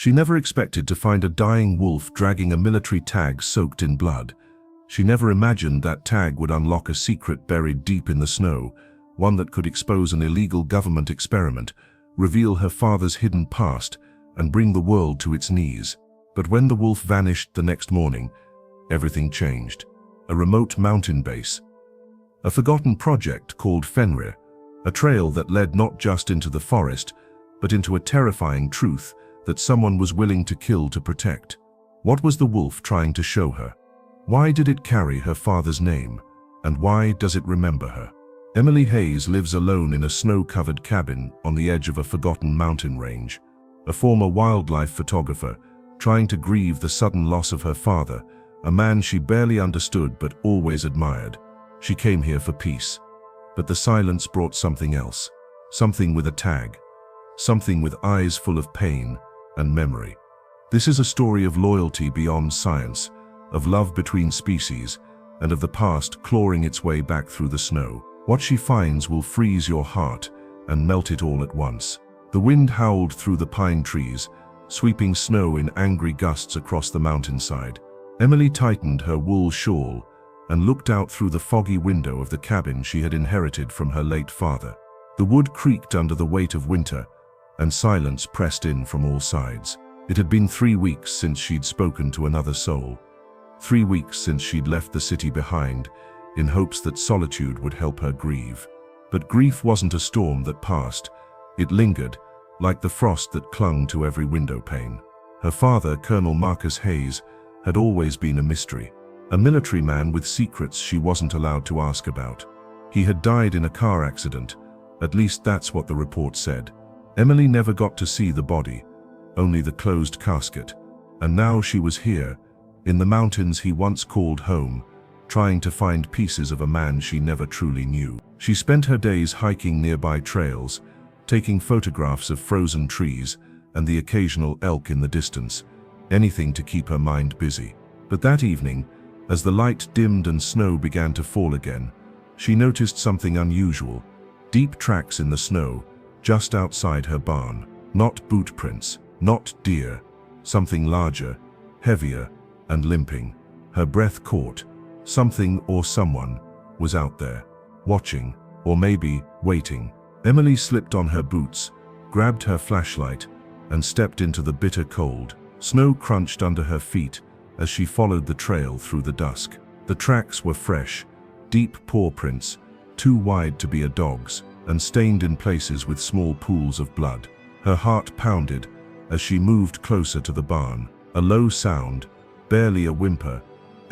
She never expected to find a dying wolf dragging a military tag soaked in blood. She never imagined that tag would unlock a secret buried deep in the snow, one that could expose an illegal government experiment, reveal her father's hidden past, and bring the world to its knees. But when the wolf vanished the next morning, everything changed. A remote mountain base, a forgotten project called Fenrir, a trail that led not just into the forest, but into a terrifying truth that someone was willing to kill to protect. What was the wolf trying to show her? Why did it carry her father's name? And why does it remember her? Emily Hayes lives alone in a snow-covered cabin on the edge of a forgotten mountain range. A former wildlife photographer, trying to grieve the sudden loss of her father, a man she barely understood but always admired. She came here for peace. But the silence brought something else. Something with a tag. Something with eyes full of pain and memory. This is a story of loyalty beyond science, of love between species, and of the past clawing its way back through the snow. What she finds will freeze your heart and melt it all at once. The wind howled through the pine trees, sweeping snow in angry gusts across the mountainside. Emily tightened her wool shawl and looked out through the foggy window of the cabin she had inherited from her late father. The wood creaked under the weight of winter, and silence pressed in from all sides. It had been 3 weeks since she'd spoken to another soul. 3 weeks since she'd left the city behind, in hopes that solitude would help her grieve. But grief wasn't a storm that passed. It lingered, like the frost that clung to every window pane. Her father, Colonel Marcus Hayes, had always been a mystery. A military man with secrets she wasn't allowed to ask about. He had died in a car accident. At least that's what the report said. Emily never got to see the body, only the closed casket. And now she was here, in the mountains he once called home, trying to find pieces of a man she never truly knew. She spent her days hiking nearby trails, taking photographs of frozen trees and the occasional elk in the distance, anything to keep her mind busy. But that evening, as the light dimmed and snow began to fall again, she noticed something unusual. Deep tracks in the snow, just outside her barn. Not boot prints, not deer, something larger, heavier, and limping. Her breath caught. Something or someone was out there, watching, or maybe waiting. Emily slipped on her boots, grabbed her flashlight, and stepped into the bitter cold. Snow crunched under her feet as she followed the trail through the dusk. The tracks were fresh, deep paw prints, too wide to be a dog's, and stained in places with small pools of blood. Her heart pounded as she moved closer to the barn. A low sound, barely a whimper,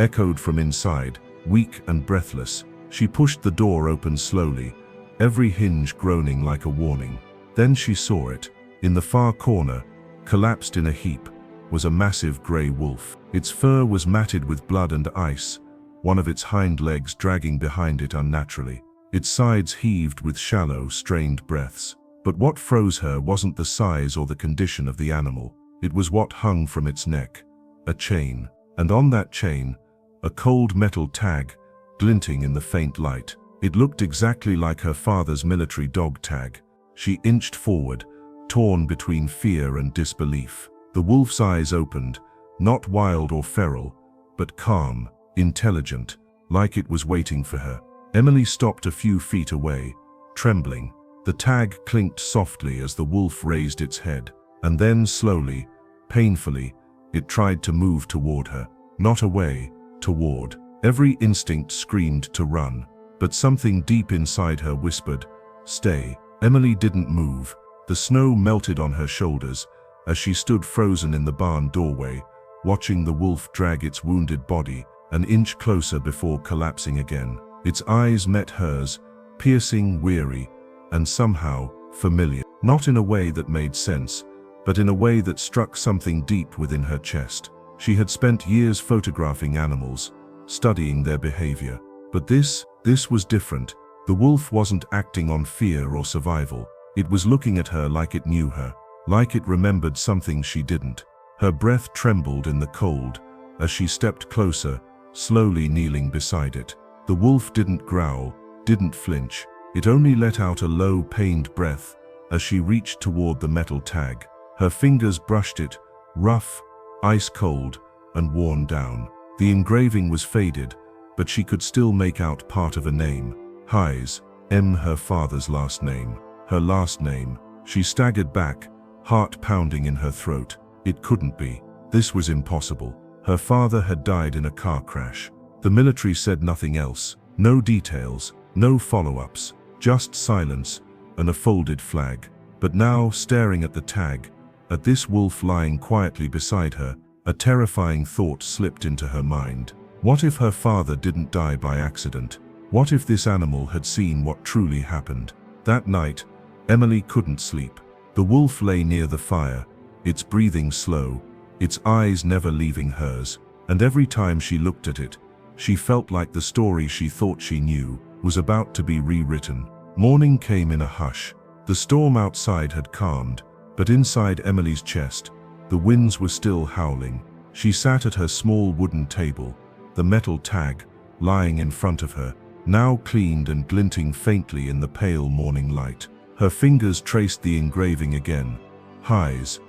echoed from inside. Weak and breathless, she pushed the door open slowly, every hinge groaning like a warning. Then she saw it. In the far corner, collapsed in a heap, was a massive grey wolf. Its fur was matted with blood and ice, one of its hind legs dragging behind it unnaturally. Its sides heaved with shallow, strained breaths. But what froze her wasn't the size or the condition of the animal. It was what hung from its neck. A chain. And on that chain, a cold metal tag, glinting in the faint light. It looked exactly like her father's military dog tag. She inched forward, torn between fear and disbelief. The wolf's eyes opened, not wild or feral, but calm, intelligent, like it was waiting for her. Emily stopped a few feet away, trembling. The tag clinked softly as the wolf raised its head, and then slowly, painfully, it tried to move toward her. Not away, toward. Every instinct screamed to run, but something deep inside her whispered, "Stay." Emily didn't move. The snow melted on her shoulders as she stood frozen in the barn doorway, watching the wolf drag its wounded body an inch closer before collapsing again. Its eyes met hers, piercing, weary, and somehow familiar. Not in a way that made sense, but in a way that struck something deep within her chest. She had spent years photographing animals, studying their behavior. But this was different. The wolf wasn't acting on fear or survival. It was looking at her like it knew her, like it remembered something she didn't. Her breath trembled in the cold as she stepped closer, slowly kneeling beside it. The wolf didn't growl, didn't flinch. It only let out a low, pained breath as she reached toward the metal tag. Her fingers brushed it, rough, ice cold, and worn down. The engraving was faded, but she could still make out part of a name. Hayes, her father's last name. Her last name. She staggered back, heart pounding in her throat. It couldn't be. This was impossible. Her father had died in a car crash. The military said nothing else. No details, no follow-ups, just silence and a folded flag. But now, staring at the tag, at this wolf lying quietly beside her, a terrifying thought slipped into her mind. What if her father didn't die by accident? What if this animal had seen what truly happened? That night, Emily couldn't sleep. The wolf lay near the fire, its breathing slow, its eyes never leaving hers, and every time she looked at it, she felt like the story she thought she knew was about to be rewritten. Morning came in a hush. The storm outside had calmed, but inside Emily's chest, the winds were still howling. She sat at her small wooden table, the metal tag lying in front of her, now cleaned and glinting faintly in the pale morning light. Her fingers traced the engraving again. Hayes,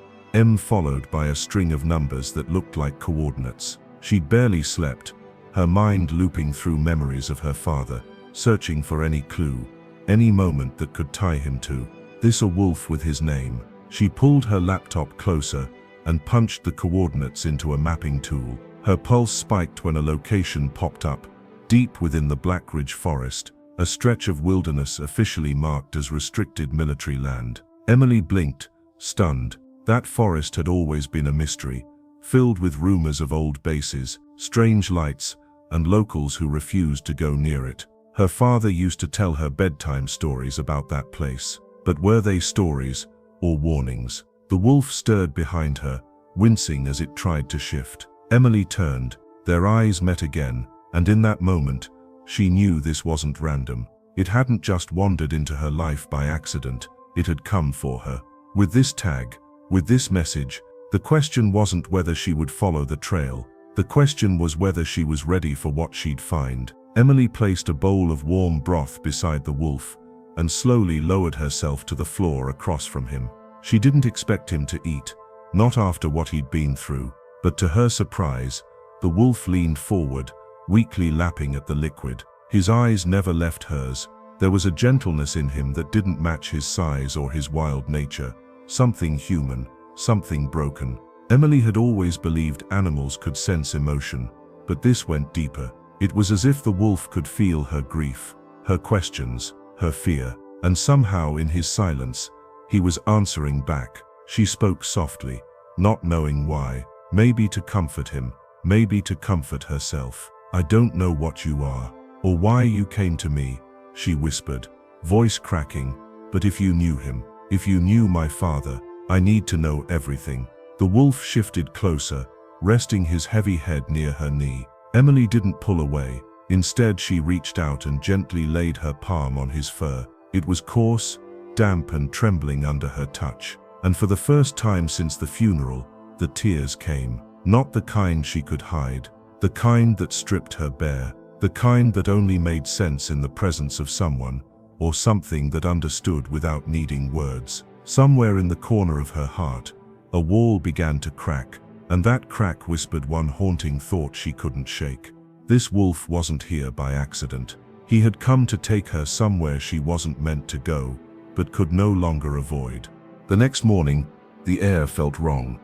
followed by a string of numbers that looked like coordinates. She'd barely slept, her mind looping through memories of her father, searching for any clue, any moment that could tie him to this a wolf with his name. She pulled her laptop closer and punched the coordinates into a mapping tool. Her pulse spiked when a location popped up, deep within the Blackridge Forest, a stretch of wilderness officially marked as restricted military land. Emily blinked, stunned. That forest had always been a mystery, filled with rumors of old bases, strange lights, and locals who refused to go near it. Her father used to tell her bedtime stories about that place. But were they stories or warnings? The wolf stirred behind her, wincing as it tried to shift. Emily turned, their eyes met again, and in that moment, she knew this wasn't random. It hadn't just wandered into her life by accident, it had come for her. With this tag, with this message, the question wasn't whether she would follow the trail. The question was whether she was ready for what she'd find. Emily placed a bowl of warm broth beside the wolf and slowly lowered herself to the floor across from him. She didn't expect him to eat, not after what he'd been through, but to her surprise, the wolf leaned forward, weakly lapping at the liquid. His eyes never left hers. There was a gentleness in him that didn't match his size or his wild nature. Something human, something broken. Emily had always believed animals could sense emotion, but this went deeper. It was as if the wolf could feel her grief, her questions, her fear, and somehow in his silence, he was answering back. She spoke softly, not knowing why, maybe to comfort him, maybe to comfort herself. "I don't know what you are, or why you came to me," she whispered, voice cracking, "but if you knew him, if you knew my father, I need to know everything." The wolf shifted closer, resting his heavy head near her knee. Emily didn't pull away. Instead, she reached out and gently laid her palm on his fur. It was coarse, damp and trembling under her touch. And for the first time since the funeral, the tears came. Not the kind she could hide, the kind that stripped her bare, the kind that only made sense in the presence of someone, or something that understood without needing words. Somewhere in the corner of her heart, a wall began to crack, and that crack whispered one haunting thought she couldn't shake. This wolf wasn't here by accident. He had come to take her somewhere she wasn't meant to go, but could no longer avoid. The next morning, the air felt wrong.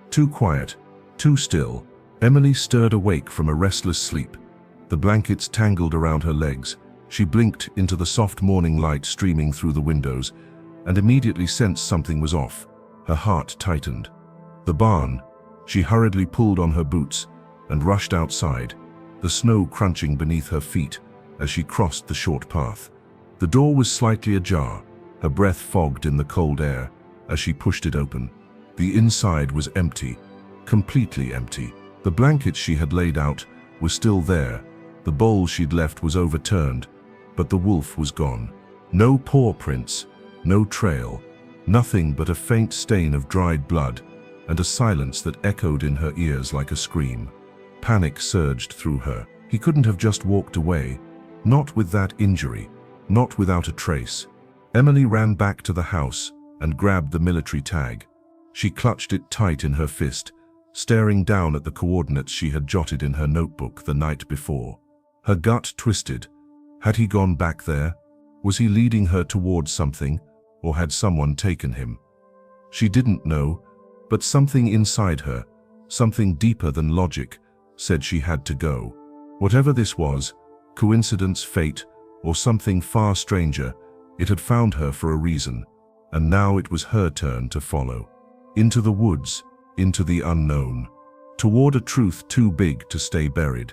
Too quiet, too still. Emily stirred awake from a restless sleep. The blankets tangled around her legs. She blinked into the soft morning light streaming through the windows, and immediately sensed something was off. Her heart tightened. The barn. She hurriedly pulled on her boots and rushed outside, the snow crunching beneath her feet as she crossed the short path. The door was slightly ajar, her breath fogged in the cold air as she pushed it open. The inside was empty, completely empty. The blanket she had laid out was still there. The bowl she'd left was overturned, but the wolf was gone. No paw prints, no trail, nothing but a faint stain of dried blood and a silence that echoed in her ears like a scream. Panic surged through her. He couldn't have just walked away, not with that injury, not without a trace. Emily ran back to the house and grabbed the military tag. She clutched it tight in her fist, staring down at the coordinates she had jotted in her notebook the night before. Her gut twisted. Had he gone back there? Was he leading her towards something, or had someone taken him? She didn't know, but something inside her, something deeper than logic, said she had to go. Whatever this was, coincidence, fate, or something far stranger, it had found her for a reason, and now it was her turn to follow. Into the woods, into the unknown, toward a truth too big to stay buried.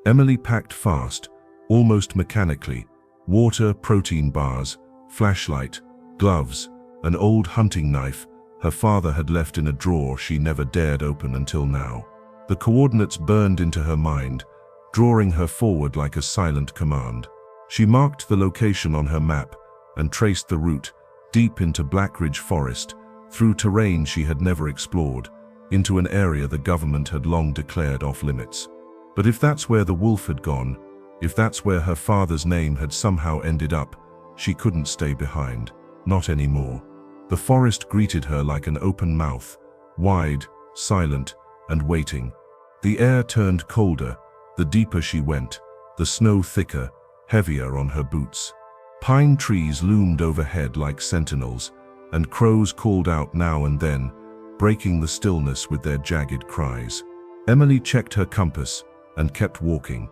Emily packed fast, almost mechanically: water, protein bars, flashlight, gloves, an old hunting knife her father had left in a drawer she never dared open until now. The coordinates burned into her mind, drawing her forward like a silent command. She marked the location on her map and traced the route, deep into Blackridge Forest, through terrain she had never explored, into an area the government had long declared off-limits. But if that's where the wolf had gone, if that's where her father's name had somehow ended up, she couldn't stay behind. Not anymore. The forest greeted her like an open mouth, wide, silent, and waiting. The air turned colder, the deeper she went, the snow thicker, heavier on her boots. Pine trees loomed overhead like sentinels, and crows called out now and then, breaking the stillness with their jagged cries. Emily checked her compass and kept walking.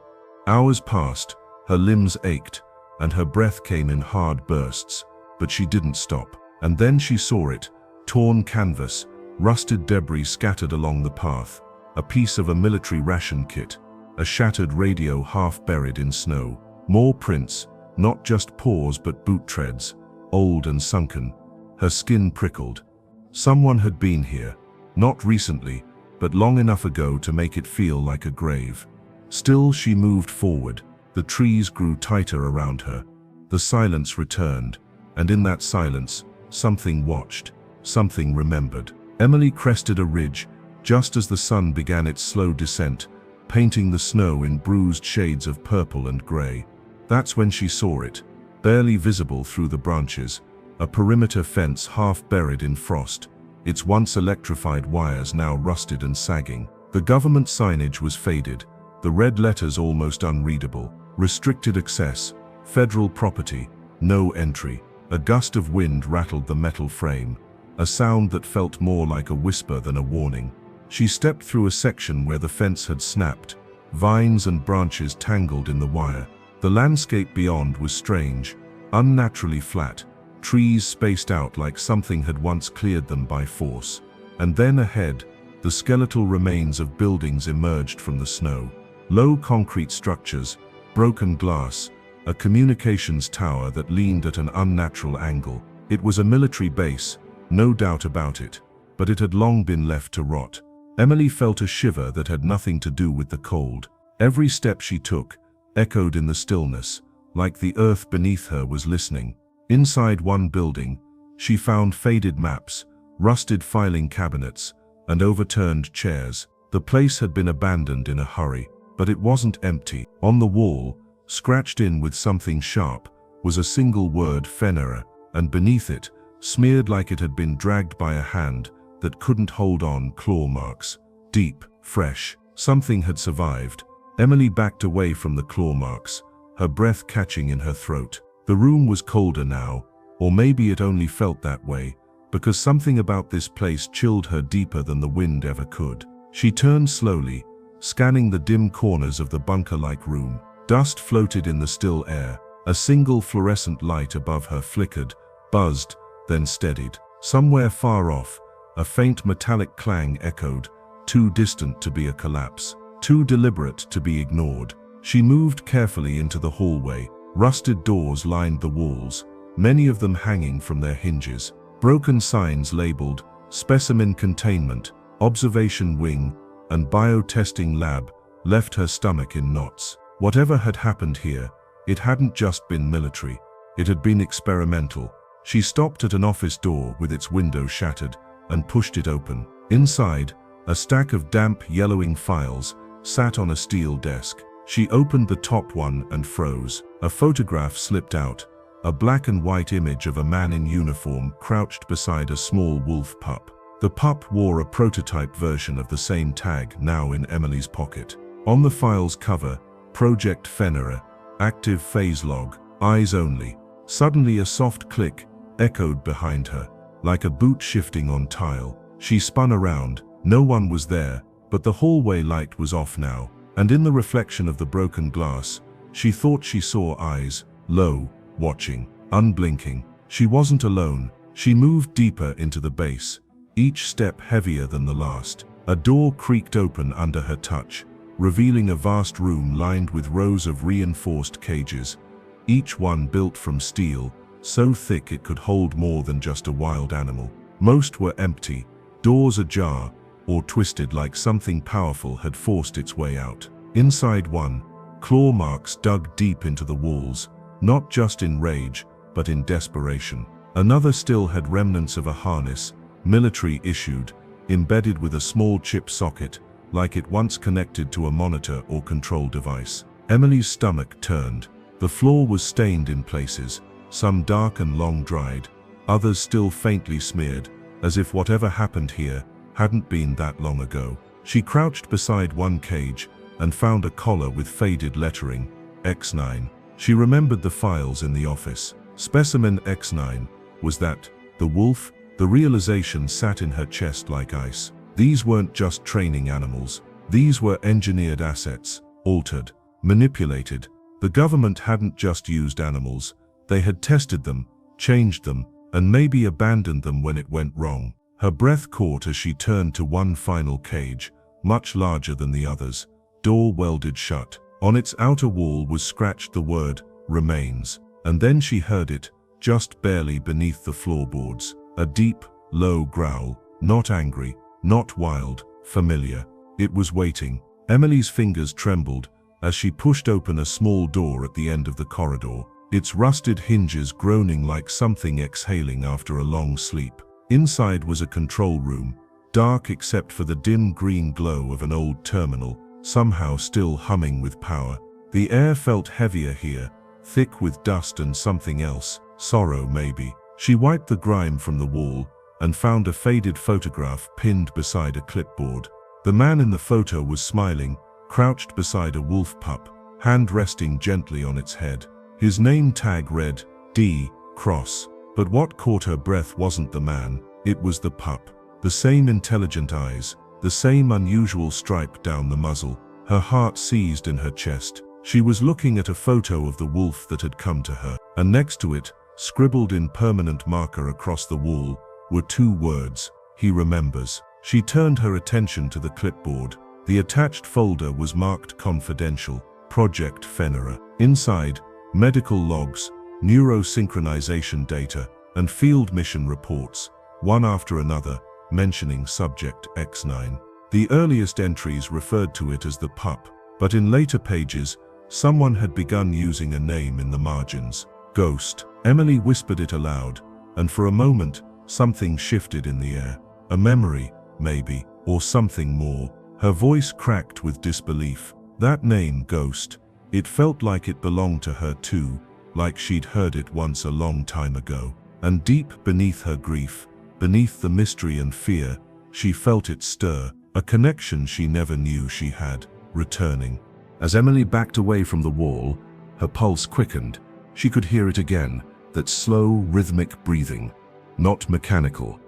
Hours passed, her limbs ached, and her breath came in hard bursts, but she didn't stop. And then she saw it: torn canvas, rusted debris scattered along the path, a piece of a military ration kit, a shattered radio half buried in snow. More prints, not just paws but boot treads, old and sunken. Her skin prickled. Someone had been here, not recently, but long enough ago to make it feel like a grave. Still she moved forward. The trees grew tighter around her. The silence returned, and in that silence, something watched, something remembered. Emily crested a ridge, just as the sun began its slow descent, painting the snow in bruised shades of purple and gray. That's when she saw it, barely visible through the branches, a perimeter fence half buried in frost, its once electrified wires now rusted and sagging. The government signage was faded, the red letters almost unreadable. Restricted access, federal property, no entry. A gust of wind rattled the metal frame, a sound that felt more like a whisper than a warning. She stepped through a section where the fence had snapped, vines and branches tangled in the wire. The landscape beyond was strange, unnaturally flat, trees spaced out like something had once cleared them by force. And then ahead, the skeletal remains of buildings emerged from the snow. Low concrete structures, broken glass, a communications tower that leaned at an unnatural angle. It was a military base, no doubt about it, but it had long been left to rot. Emily felt a shiver that had nothing to do with the cold. Every step she took echoed in the stillness, like the earth beneath her was listening. Inside one building, she found faded maps, rusted filing cabinets, and overturned chairs. The place had been abandoned in a hurry, but it wasn't empty. On the wall, scratched in with something sharp, was a single word: Fenera, and beneath it, smeared like it had been dragged by a hand that couldn't hold on, claw marks. Deep, fresh, something had survived. Emily backed away from the claw marks, her breath catching in her throat. The room was colder now, or maybe it only felt that way, because something about this place chilled her deeper than the wind ever could. She turned slowly, scanning the dim corners of the bunker-like room. Dust floated in the still air. A single fluorescent light above her flickered, buzzed, then steadied. Somewhere far off, a faint metallic clang echoed, too distant to be a collapse, too deliberate to be ignored. She moved carefully into the hallway. Rusted doors lined the walls, many of them hanging from their hinges. Broken signs labeled Specimen Containment, Observation Wing, and Biotesting Lab left her stomach in knots. Whatever had happened here, it hadn't just been military. It had been experimental. She stopped at an office door with its window shattered and pushed it open. Inside, a stack of damp, yellowing files sat on a steel desk. She opened the top one and froze. A photograph slipped out, a black and white image of a man in uniform crouched beside a small wolf pup. The pup wore a prototype version of the same tag now in Emily's pocket. On the file's cover, Project Fenera, active phase log, eyes only. Suddenly a soft click echoed behind her, like a boot shifting on tile. She spun around. No one was there, but the hallway light was off now, and in the reflection of the broken glass, she thought she saw eyes, low, watching, unblinking. She wasn't alone. She moved deeper into the base, each step heavier than the last. A door creaked open under her touch, revealing a vast room lined with rows of reinforced cages, each one built from steel, so thick it could hold more than just a wild animal. Most were empty, doors ajar, or twisted like something powerful had forced its way out. Inside one, claw marks dug deep into the walls, not just in rage, but in desperation. Another still had remnants of a harness, military issued, embedded with a small chip socket, like it once connected to a monitor or control device. Emily's stomach turned. The floor was stained in places, some dark and long dried, others still faintly smeared, as if whatever happened here hadn't been that long ago. She crouched beside one cage and found a collar with faded lettering, X9. She remembered the files in the office. Specimen X9, was that the wolf? The realization sat in her chest like ice. These weren't just training animals. These were engineered assets, altered, manipulated. The government hadn't just used animals. They had tested them, changed them, and maybe abandoned them when it went wrong. Her breath caught as she turned to one final cage, much larger than the others, door welded shut. On its outer wall was scratched the word, remains. And then she heard it, just barely beneath the floorboards. A deep, low growl, not angry, not wild, familiar. It was waiting. Emily's fingers trembled as she pushed open a small door at the end of the corridor, its rusted hinges groaning like something exhaling after a long sleep. Inside was a control room, dark except for the dim green glow of an old terminal, somehow still humming with power. The air felt heavier here, thick with dust and something else, sorrow maybe. She wiped the grime from the wall and found a faded photograph pinned beside a clipboard. The man in the photo was smiling, crouched beside a wolf pup, hand resting gently on its head. His name tag read, D. Cross. But what caught her breath wasn't the man, it was the pup. The same intelligent eyes, the same unusual stripe down the muzzle. Her heart seized in her chest. She was looking at a photo of the wolf that had come to her, and next to it, scribbled in permanent marker across the wall, were two words, he remembers. She turned her attention to the clipboard. The attached folder was marked confidential, Project Fenera. Inside, medical logs, neurosynchronization data, and field mission reports, one after another, mentioning subject X9. The earliest entries referred to it as the pup, but in later pages, someone had begun using a name in the margins, Ghost. Emily whispered it aloud, and for a moment, something shifted in the air. A memory, maybe, or something more. Her voice cracked with disbelief. That name, Ghost, it felt like it belonged to her too, like she'd heard it once a long time ago. And deep beneath her grief, beneath the mystery and fear, she felt it stir, a connection she never knew she had, returning. As Emily backed away from the wall, her pulse quickened. She could hear it again, that slow, rhythmic breathing. Not mechanical,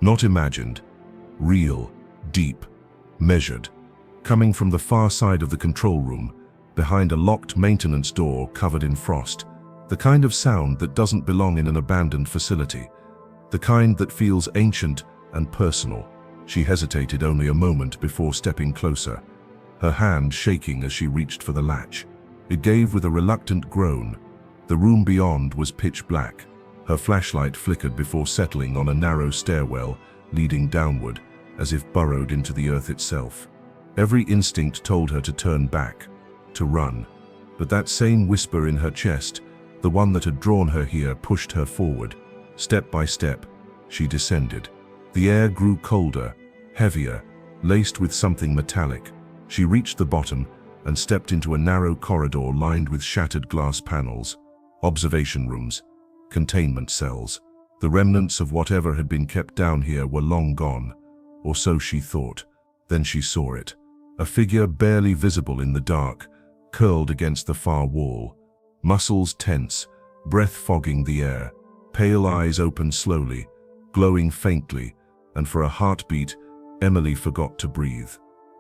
not imagined. Real, deep, measured. Coming from the far side of the control room, behind a locked maintenance door covered in frost. The kind of sound that doesn't belong in an abandoned facility. The kind that feels ancient and personal. She hesitated only a moment before stepping closer, her hand shaking as she reached for the latch. It gave with a reluctant groan. The room beyond was pitch black. Her flashlight flickered before settling on a narrow stairwell leading downward, as if burrowed into the earth itself. Every instinct told her to turn back, to run. But that same whisper in her chest, the one that had drawn her here, pushed her forward. Step by step, she descended. The air grew colder, heavier, laced with something metallic. She reached the bottom and stepped into a narrow corridor lined with shattered glass panels. Observation rooms, containment cells. The remnants of whatever had been kept down here were long gone, or so she thought. Then she saw it. A figure barely visible in the dark, curled against the far wall. Muscles tense, breath fogging the air. Pale eyes opened slowly, glowing faintly, and for a heartbeat, Emily forgot to breathe.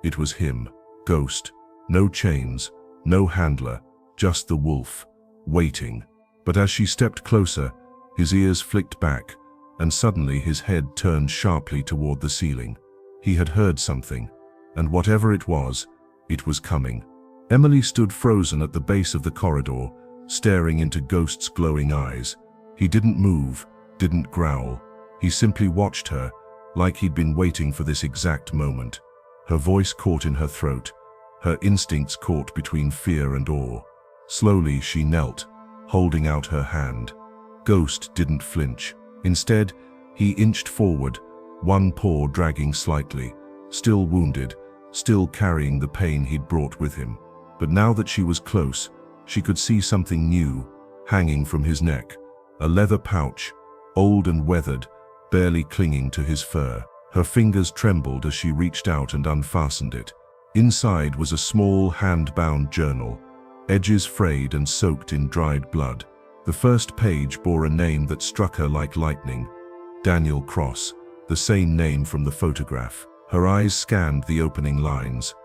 It was him, Ghost. No chains, no handler, just the wolf, waiting. But as she stepped closer, his ears flicked back, and suddenly his head turned sharply toward the ceiling. He had heard something, and whatever it was coming. Emily stood frozen at the base of the corridor, staring into Ghost's glowing eyes. He didn't move, didn't growl. He simply watched her, like he'd been waiting for this exact moment. Her voice caught in her throat, her instincts caught between fear and awe. Slowly she knelt, holding out her hand. Ghost didn't flinch. Instead, he inched forward, one paw dragging slightly, still wounded, still carrying the pain he'd brought with him. But now that she was close, she could see something new, hanging from his neck. A leather pouch, old and weathered, barely clinging to his fur. Her fingers trembled as she reached out and unfastened it. Inside was a small hand-bound journal, edges frayed and soaked in dried blood. The first page bore a name that struck her like lightning. Daniel Cross, the same name from the photograph. Her eyes scanned the opening lines.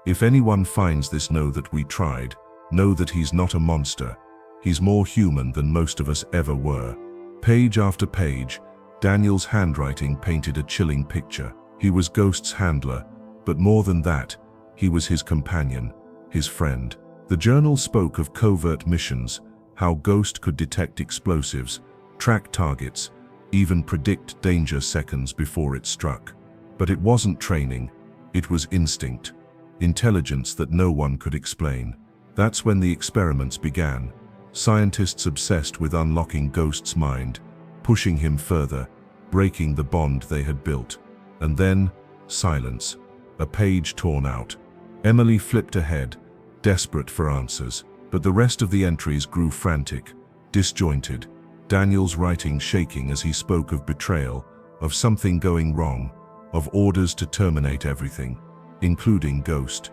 If anyone finds this, know that we tried. Know that he's not a monster. He's more human than most of us ever were. Page after page, Daniel's handwriting painted a chilling picture. He was Ghost's handler, but more than that, he was his companion, his friend. The journal spoke of covert missions, how Ghost could detect explosives, track targets, even predict danger seconds before it struck. But it wasn't training, it was instinct, intelligence that no one could explain. That's when the experiments began. Scientists obsessed with unlocking Ghost's mind, pushing him further, breaking the bond they had built. And then, silence. A page torn out. Emily flipped ahead, desperate for answers. But the rest of the entries grew frantic, disjointed. Daniel's writing shaking as he spoke of betrayal, of something going wrong, of orders to terminate everything, including Ghost.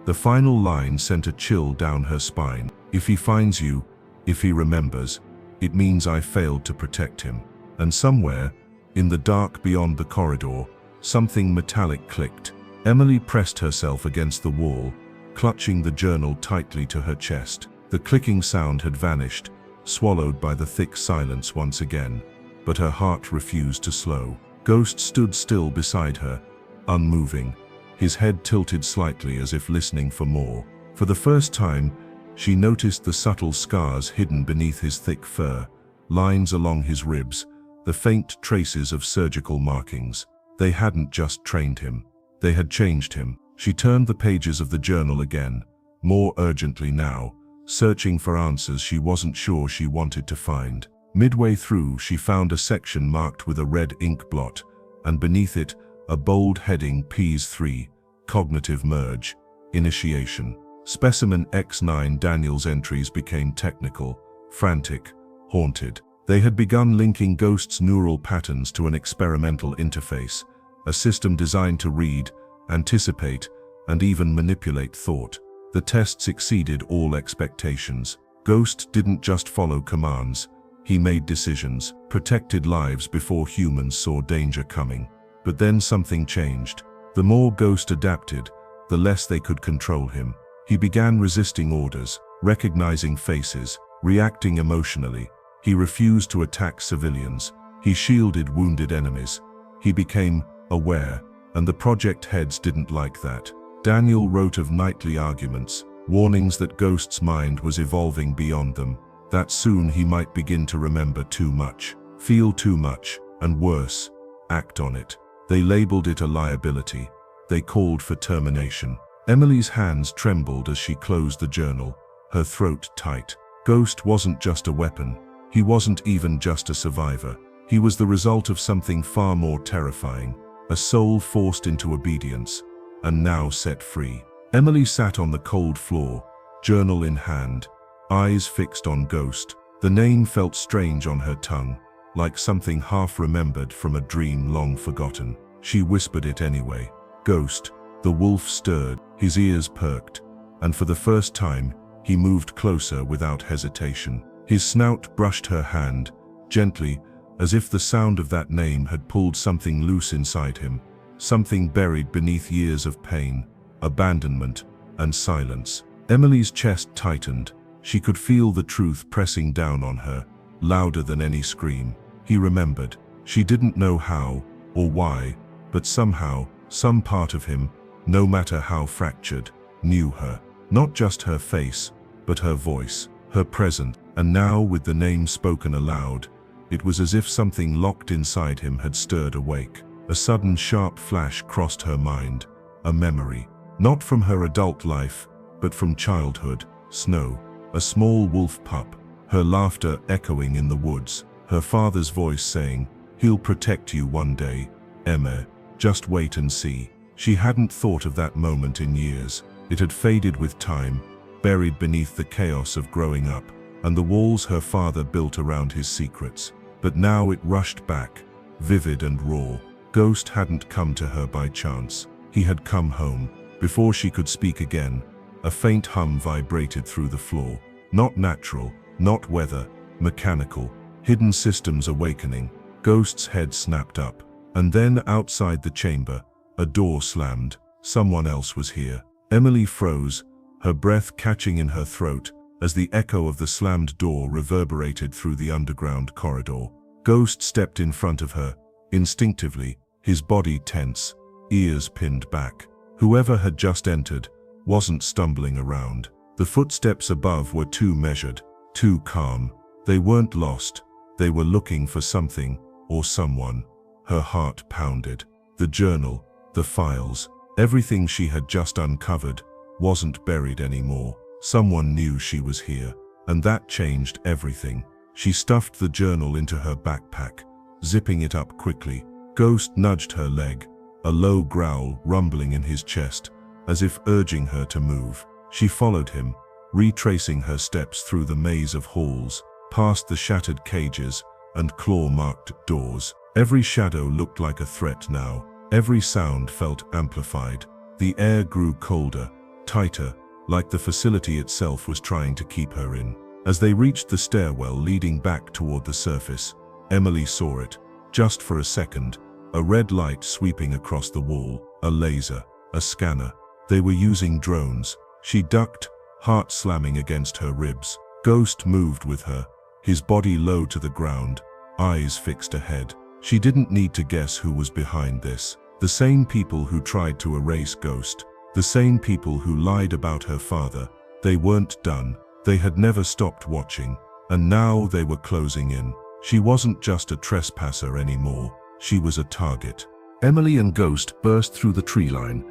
The final line sent a chill down her spine. If he finds you, if he remembers, it means I failed to protect him. And somewhere, in the dark beyond the corridor, something metallic clicked. Emily pressed herself against the wall, clutching the journal tightly to her chest. The clicking sound had vanished, swallowed by the thick silence once again. But her heart refused to slow. Ghost stood still beside her, unmoving, his head tilted slightly as if listening for more. For the first time, she noticed the subtle scars hidden beneath his thick fur, lines along his ribs, the faint traces of surgical markings. They hadn't just trained him, they had changed him. She turned the pages of the journal again, more urgently now, searching for answers she wasn't sure she wanted to find. Midway through, she found a section marked with a red ink blot, and beneath it, a bold heading Ps3, Cognitive Merge, Initiation. Specimen X9. Daniel's entries became technical, frantic, haunted. They had begun linking Ghost's neural patterns to an experimental interface, a system designed to read, anticipate, and even manipulate thought. The tests exceeded all expectations. Ghost didn't just follow commands, he made decisions, protected lives before humans saw danger coming. But then something changed. The more Ghost adapted, the less they could control him. He began resisting orders, recognizing faces, reacting emotionally. He refused to attack civilians. He shielded wounded enemies. He became aware, and the project heads didn't like that. Daniel wrote of nightly arguments, warnings that Ghost's mind was evolving beyond them, that soon he might begin to remember too much, feel too much, and worse, act on it. They labeled it a liability. They called for termination. Emily's hands trembled as she closed the journal, her throat tight. Ghost wasn't just a weapon. He wasn't even just a survivor. He was the result of something far more terrifying, a soul forced into obedience, and now set free. Emily sat on the cold floor, journal in hand, eyes fixed on Ghost. The name felt strange on her tongue, like something half-remembered from a dream long forgotten. She whispered it anyway. "Ghost." The wolf stirred, his ears perked, and for the first time, he moved closer without hesitation. His snout brushed her hand, gently, as if the sound of that name had pulled something loose inside him, something buried beneath years of pain, abandonment, and silence. Emily's chest tightened. She could feel the truth pressing down on her, louder than any scream. He remembered. She didn't know how or why, but somehow, some part of him, no matter how fractured, knew her. Not just her face, but her voice, her presence. And now, with the name spoken aloud, it was as if something locked inside him had stirred awake. A sudden sharp flash crossed her mind, a memory. Not from her adult life, but from childhood. Snow, a small wolf pup, her laughter echoing in the woods, her father's voice saying, "He'll protect you one day, Emma, just wait and see." She hadn't thought of that moment in years. It had faded with time, buried beneath the chaos of growing up, and the walls her father built around his secrets. But now it rushed back, vivid and raw. Ghost hadn't come to her by chance. He had come home. Before she could speak again, a faint hum vibrated through the floor. Not natural, not weather, mechanical. Hidden systems awakening. Ghost's head snapped up. And then outside the chamber, a door slammed. Someone else was here. Emily froze, her breath catching in her throat, as the echo of the slammed door reverberated through the underground corridor. Ghost stepped in front of her, instinctively, his body tense, ears pinned back. Whoever had just entered wasn't stumbling around. The footsteps above were too measured, too calm. They weren't lost. They were looking for something, or someone. Her heart pounded. The journal, the files, everything she had just uncovered, wasn't buried anymore. Someone knew she was here, and that changed everything. She stuffed the journal into her backpack, zipping it up quickly. Ghost nudged her leg, a low growl rumbling in his chest, as if urging her to move. She followed him, retracing her steps through the maze of halls, past the shattered cages and claw-marked doors. Every shadow looked like a threat now. Every sound felt amplified. The air grew colder, tighter, like the facility itself was trying to keep her in. As they reached the stairwell leading back toward the surface, Emily saw it, just for a second, a red light sweeping across the wall, a laser, a scanner. They were using drones. She ducked, heart slamming against her ribs. Ghost moved with her, his body low to the ground, eyes fixed ahead. She didn't need to guess who was behind this. The same people who tried to erase Ghost. The same people who lied about her father. They weren't done. They had never stopped watching. And now they were closing in. She wasn't just a trespasser anymore. She was a target. Emily and Ghost burst through the tree line,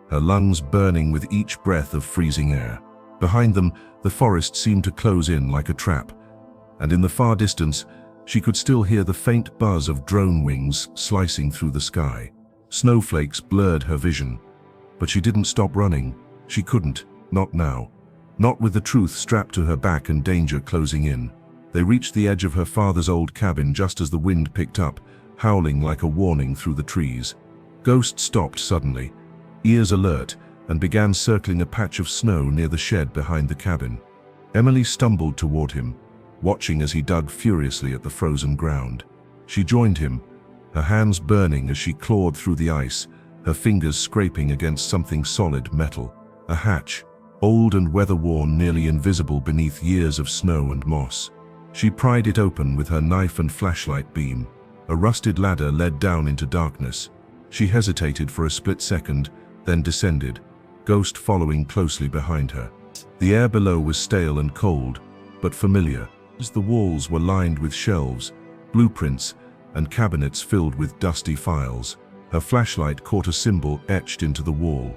her lungs burning with each breath of freezing air. Behind them, the forest seemed to close in like a trap. And in the far distance, she could still hear the faint buzz of drone wings slicing through the sky. Snowflakes blurred her vision. But she didn't stop running. She couldn't, not now. Not with the truth strapped to her back and danger closing in. They reached the edge of her father's old cabin just as the wind picked up, howling like a warning through the trees. Ghost stopped suddenly, ears alert, and began circling a patch of snow near the shed behind the cabin. Emily stumbled toward him, watching as he dug furiously at the frozen ground. She joined him, her hands burning as she clawed through the ice, her fingers scraping against something solid metal. A hatch, old and weather-worn, nearly invisible beneath years of snow and moss. She pried it open with her knife and flashlight beam. A rusted ladder led down into darkness. She hesitated for a split second, then descended, Ghost following closely behind her. The air below was stale and cold, but familiar, as the walls were lined with shelves, blueprints, and cabinets filled with dusty files. Her flashlight caught a symbol etched into the wall,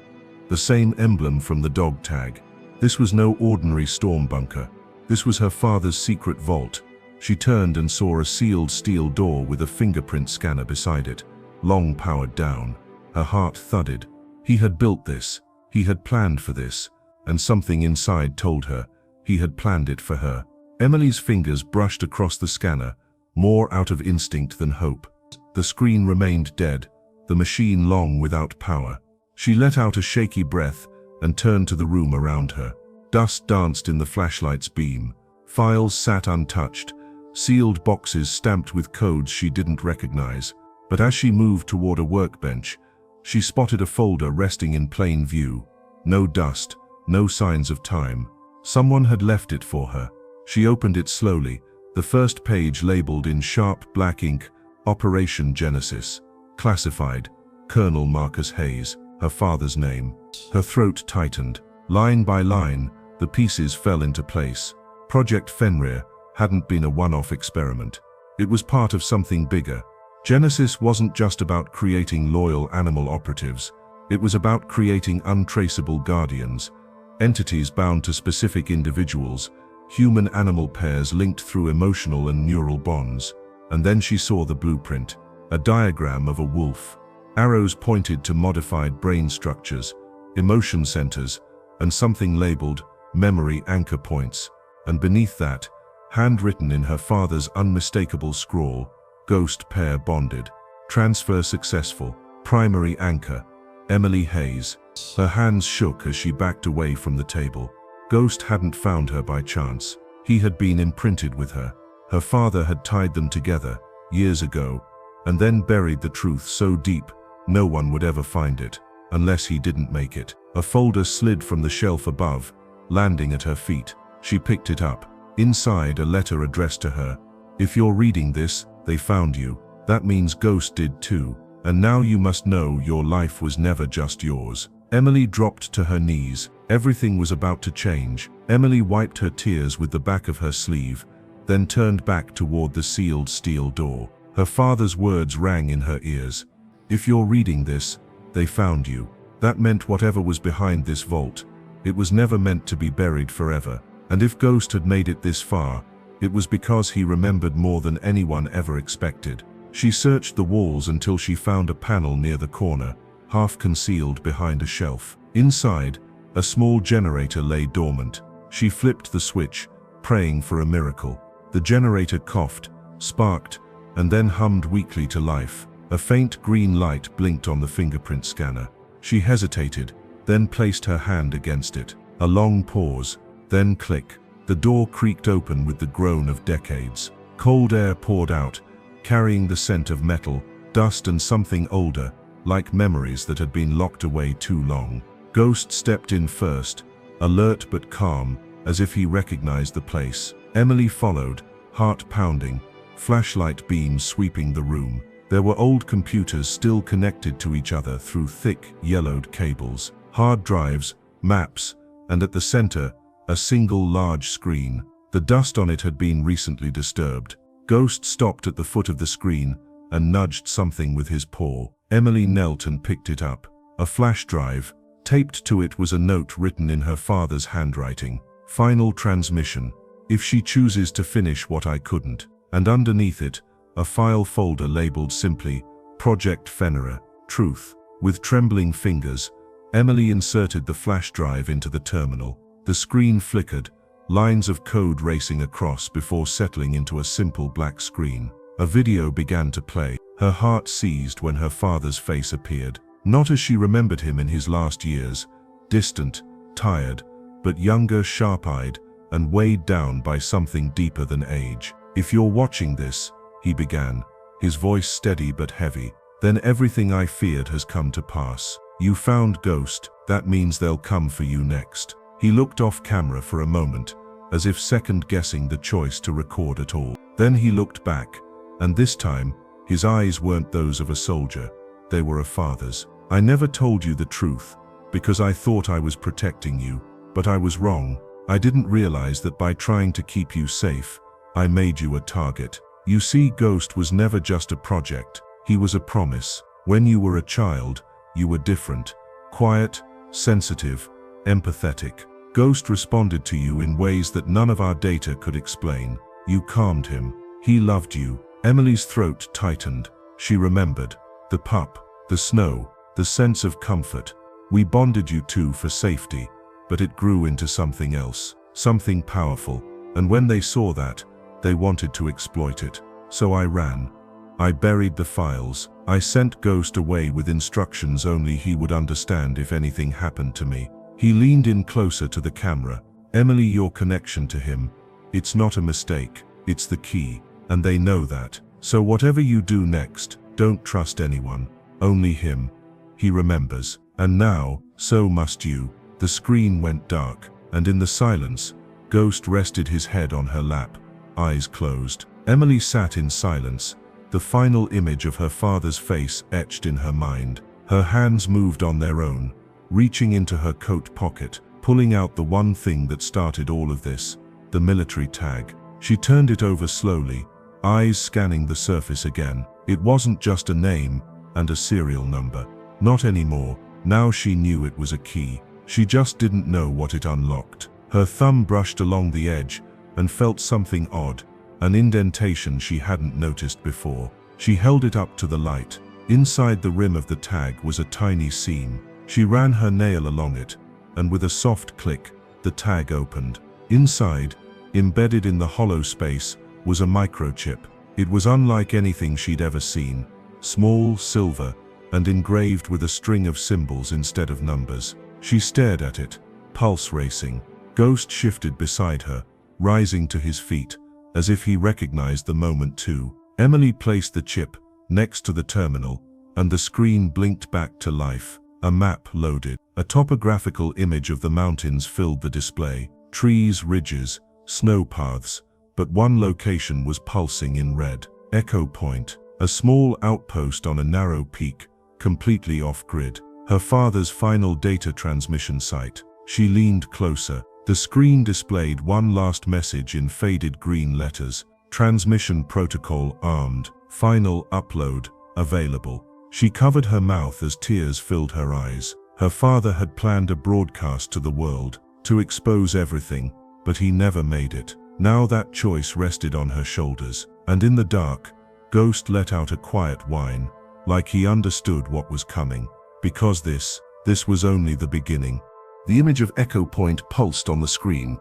the same emblem from the dog tag. This was no ordinary storm bunker. This was her father's secret vault. She turned and saw a sealed steel door with a fingerprint scanner beside it, long powered down. Her heart thudded. He had built this. He had planned for this. And something inside told her he had planned it for her. Emily's fingers brushed across the scanner, more out of instinct than hope. The screen remained dead, the machine long without power. She let out a shaky breath and turned to the room around her. Dust danced in the flashlight's beam. Files sat untouched, sealed boxes stamped with codes she didn't recognize. But as she moved toward a workbench, she spotted a folder resting in plain view. No dust, no signs of time. Someone had left it for her. She opened it slowly, the first page labeled in sharp black ink, Operation Genesis. Classified, Colonel Marcus Hayes, her father's name. Her throat tightened. Line by line, the pieces fell into place. Project Fenrir hadn't been a one-off experiment. It was part of something bigger. Genesis wasn't just about creating loyal animal operatives. It was about creating untraceable guardians, entities bound to specific individuals, human-animal pairs linked through emotional and neural bonds. And then she saw the blueprint, a diagram of a wolf. Arrows pointed to modified brain structures, emotion centers, and something labeled memory anchor points. And beneath that, handwritten in her father's unmistakable scrawl, ghost pair bonded. Transfer successful. Primary anchor, Emily Hayes. Her hands shook as she backed away from the table. Ghost hadn't found her by chance. He had been imprinted with her. Her father had tied them together, years ago, and then buried the truth so deep, no one would ever find it, unless he didn't make it. A folder slid from the shelf above, landing at her feet. She picked it up. Inside, a letter addressed to her. If you're reading this, they found you. That means Ghost did too. And now you must know your life was never just yours. Emily dropped to her knees. Everything was about to change. Emily wiped her tears with the back of her sleeve, then turned back toward the sealed steel door. Her father's words rang in her ears. If you're reading this, they found you. That meant whatever was behind this vault, it was never meant to be buried forever. And if Ghost had made it this far, it was because he remembered more than anyone ever expected. She searched the walls until she found a panel near the corner, half concealed behind a shelf. Inside, a small generator lay dormant. She flipped the switch, praying for a miracle. The generator coughed, sparked, and then hummed weakly to life. A faint green light blinked on the fingerprint scanner. She hesitated, then placed her hand against it. A long pause, then click. The door creaked open with the groan of decades. Cold air poured out, carrying the scent of metal, dust and something older, like memories that had been locked away too long. Ghost stepped in first, alert but calm, as if he recognized the place. Emily followed, heart pounding, flashlight beams sweeping the room. There were old computers still connected to each other through thick, yellowed cables, hard drives, maps, and at the center, a single large screen. The dust on it had been recently disturbed. Ghost stopped at the foot of the screen and nudged something with his paw. Emily knelt and picked it up. A flash drive. Taped to it was a note written in her father's handwriting. Final transmission. If she chooses to finish what I couldn't. And underneath it, a file folder labeled simply, Project Fenrir, Truth. With trembling fingers, Emily inserted the flash drive into the terminal. The screen flickered, lines of code racing across before settling into a simple black screen. A video began to play. Her heart seized when her father's face appeared. Not as she remembered him in his last years, distant, tired, but younger, sharp-eyed, and weighed down by something deeper than age. If you're watching this, he began, his voice steady but heavy, then everything I feared has come to pass. You found Ghost, that means they'll come for you next. He looked off camera for a moment, as if second-guessing the choice to record at all. Then he looked back, and this time, his eyes weren't those of a soldier, they were a father's. I never told you the truth, because I thought I was protecting you, but I was wrong. I didn't realize that by trying to keep you safe, I made you a target. You see, Ghost was never just a project, he was a promise. When you were a child, you were different, quiet, sensitive, empathetic. Ghost responded to you in ways that none of our data could explain. You calmed him. He loved you. Emily's throat tightened. She remembered. The pup, the snow, the sense of comfort. We bonded you two for safety, but it grew into something else, something powerful. And when they saw that, they wanted to exploit it. So I ran. I buried the files. I sent Ghost away with instructions only he would understand if anything happened to me. He leaned in closer to the camera. Emily, your connection to him, it's not a mistake, it's the key, and they know that. So whatever you do next, don't trust anyone, only him. He remembers. And now, so must you. The screen went dark, and in the silence, Ghost rested his head on her lap, eyes closed. Emily sat in silence, the final image of her father's face etched in her mind. Her hands moved on their own, reaching into her coat pocket, pulling out the one thing that started all of this, the military tag. She turned it over slowly, eyes scanning the surface again. It wasn't just a name and a serial number. Not anymore. Now she knew it was a key. She just didn't know what it unlocked. Her thumb brushed along the edge and felt something odd, an indentation she hadn't noticed before. She held it up to the light. Inside the rim of the tag was a tiny seam. She ran her nail along it, and with a soft click, the tag opened. Inside, embedded in the hollow space, was a microchip. It was unlike anything she'd ever seen. Small, silver, and engraved with a string of symbols instead of numbers. She stared at it, pulse racing. Ghost shifted beside her, rising to his feet, as if he recognized the moment too. Emily placed the chip next to the terminal, and the screen blinked back to life. A map loaded. A topographical image of the mountains filled the display. Trees, ridges, snow paths, but one location was pulsing in red. Echo Point, a small outpost on a narrow peak, completely off-grid. Her father's final data transmission site. She leaned closer. The screen displayed one last message in faded green letters. Transmission protocol armed. Final upload available. She covered her mouth as tears filled her eyes. Her father had planned a broadcast to the world, to expose everything, but he never made it. Now that choice rested on her shoulders, and in the dark, Ghost let out a quiet whine, like he understood what was coming. Because this was only the beginning. The image of Echo Point pulsed on the screen,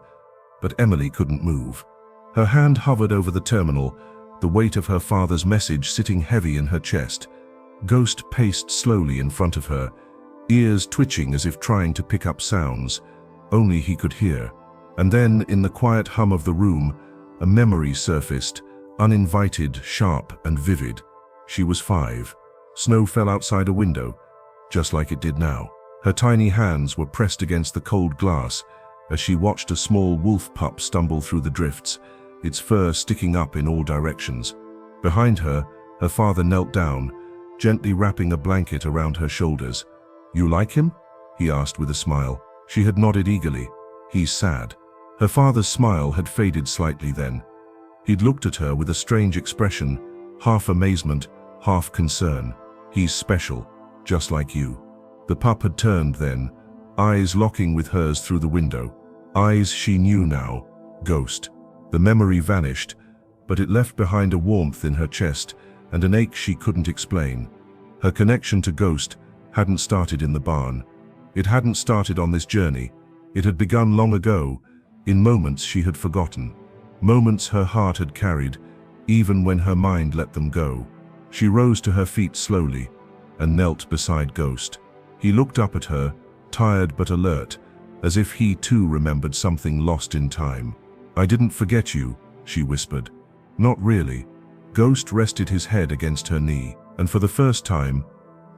but Emily couldn't move. Her hand hovered over the terminal, the weight of her father's message sitting heavy in her chest. Ghost paced slowly in front of her, ears twitching as if trying to pick up sounds only he could hear. And then, in the quiet hum of the room, a memory surfaced, uninvited, sharp and vivid. She was 5. Snow fell outside a window, just like it did now. Her tiny hands were pressed against the cold glass as she watched a small wolf pup stumble through the drifts, its fur sticking up in all directions. Behind her, her father knelt down, gently wrapping a blanket around her shoulders. "You like him?" he asked with a smile. She had nodded eagerly. "He's sad." Her father's smile had faded slightly then. He'd looked at her with a strange expression, half amazement, half concern. "He's special, just like you." The pup had turned then, eyes locking with hers through the window. Eyes she knew now. Ghost. The memory vanished, but it left behind a warmth in her chest and an ache she couldn't explain. Her connection to Ghost hadn't started in the barn. It hadn't started on this journey. It had begun long ago, in moments she had forgotten. Moments her heart had carried, even when her mind let them go. She rose to her feet slowly and knelt beside Ghost. He looked up at her, tired but alert, as if he too remembered something lost in time. "I didn't forget you," she whispered. "Not really." Ghost rested his head against her knee, and for the first time,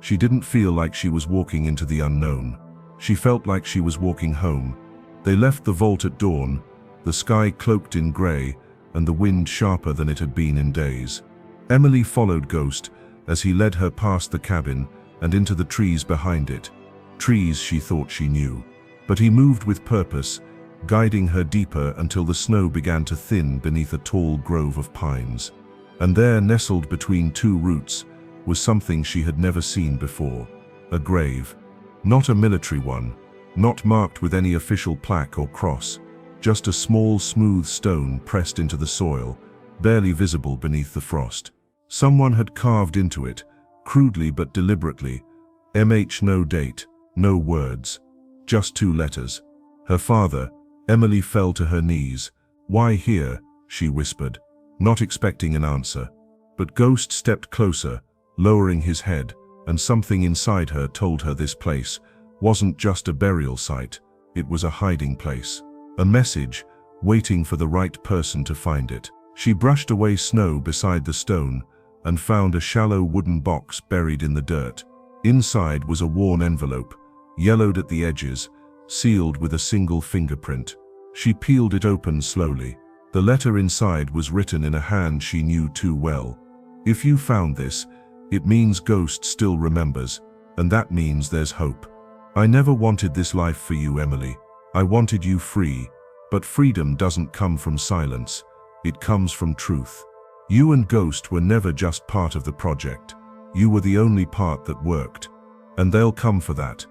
she didn't feel like she was walking into the unknown. She felt like she was walking home. They left the vault at dawn, the sky cloaked in grey, and the wind sharper than it had been in days. Emily followed Ghost as he led her past the cabin and into the trees behind it. Trees she thought she knew. But he moved with purpose, guiding her deeper until the snow began to thin beneath a tall grove of pines. And there, nestled between two roots, was something she had never seen before. A grave. Not a military one, not marked with any official plaque or cross, just a small, smooth stone pressed into the soil, barely visible beneath the frost. Someone had carved into it, crudely but deliberately, MH, no date, no words, just 2 letters. Her father. Emily fell to her knees. "Why here?" she whispered, not expecting an answer. But Ghost stepped closer, lowering his head, and something inside her told her this place wasn't just a burial site, it was a hiding place. A message, waiting for the right person to find it. She brushed away snow beside the stone and found a shallow wooden box buried in the dirt. Inside was a worn envelope, yellowed at the edges, sealed with a single fingerprint. She peeled it open slowly. The letter inside was written in a hand she knew too well. If you found this, it means Ghost still remembers, and that means there's hope. I never wanted this life for you, Emily. I wanted you free, but freedom doesn't come from silence. It comes from truth. You and Ghost were never just part of the project. You were the only part that worked. And they'll come for that.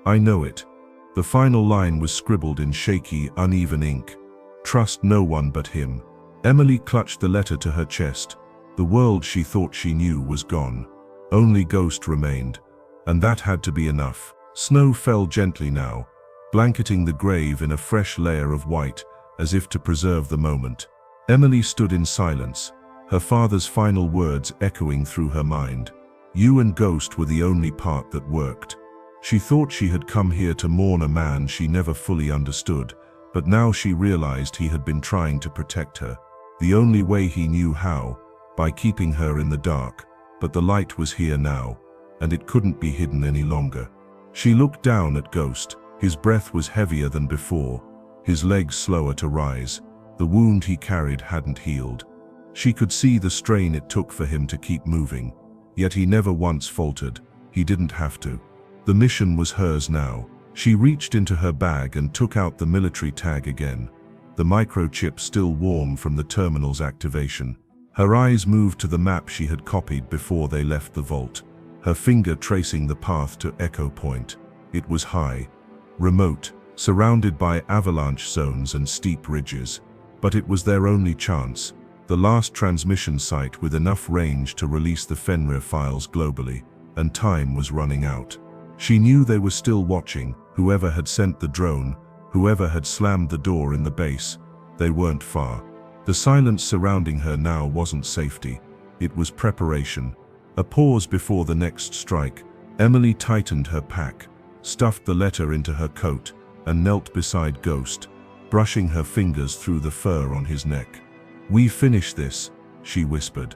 I know it. The final line was scribbled in shaky, uneven ink. Trust no one but him. Emily clutched the letter to her chest. The world she thought she knew was gone. Only Ghost remained, and that had to be enough. Snow fell gently now, blanketing the grave in a fresh layer of white, as if to preserve the moment. Emily stood in silence, her father's final words echoing through her mind. You and Ghost were the only part that worked. She thought she had come here to mourn a man she never fully understood, but now she realized he had been trying to protect her. The only way he knew how, by keeping her in the dark. But the light was here now, and it couldn't be hidden any longer. She looked down at Ghost. His breath was heavier than before, his legs slower to rise. The wound he carried hadn't healed. She could see the strain it took for him to keep moving, yet he never once faltered. He didn't have to. The mission was hers now. She reached into her bag and took out the military tag again, the microchip still warm from the terminal's activation. Her eyes moved to the map she had copied before they left the vault, her finger tracing the path to Echo Point. It was high, remote, surrounded by avalanche zones and steep ridges. But it was their only chance, the last transmission site with enough range to release the Fenrir files globally, and time was running out. She knew they were still watching, whoever had sent the drone, whoever had slammed the door in the base. They weren't far. The silence surrounding her now wasn't safety, it was preparation. A pause before the next strike. Emily tightened her pack, stuffed the letter into her coat, and knelt beside Ghost, brushing her fingers through the fur on his neck. We finish this, she whispered.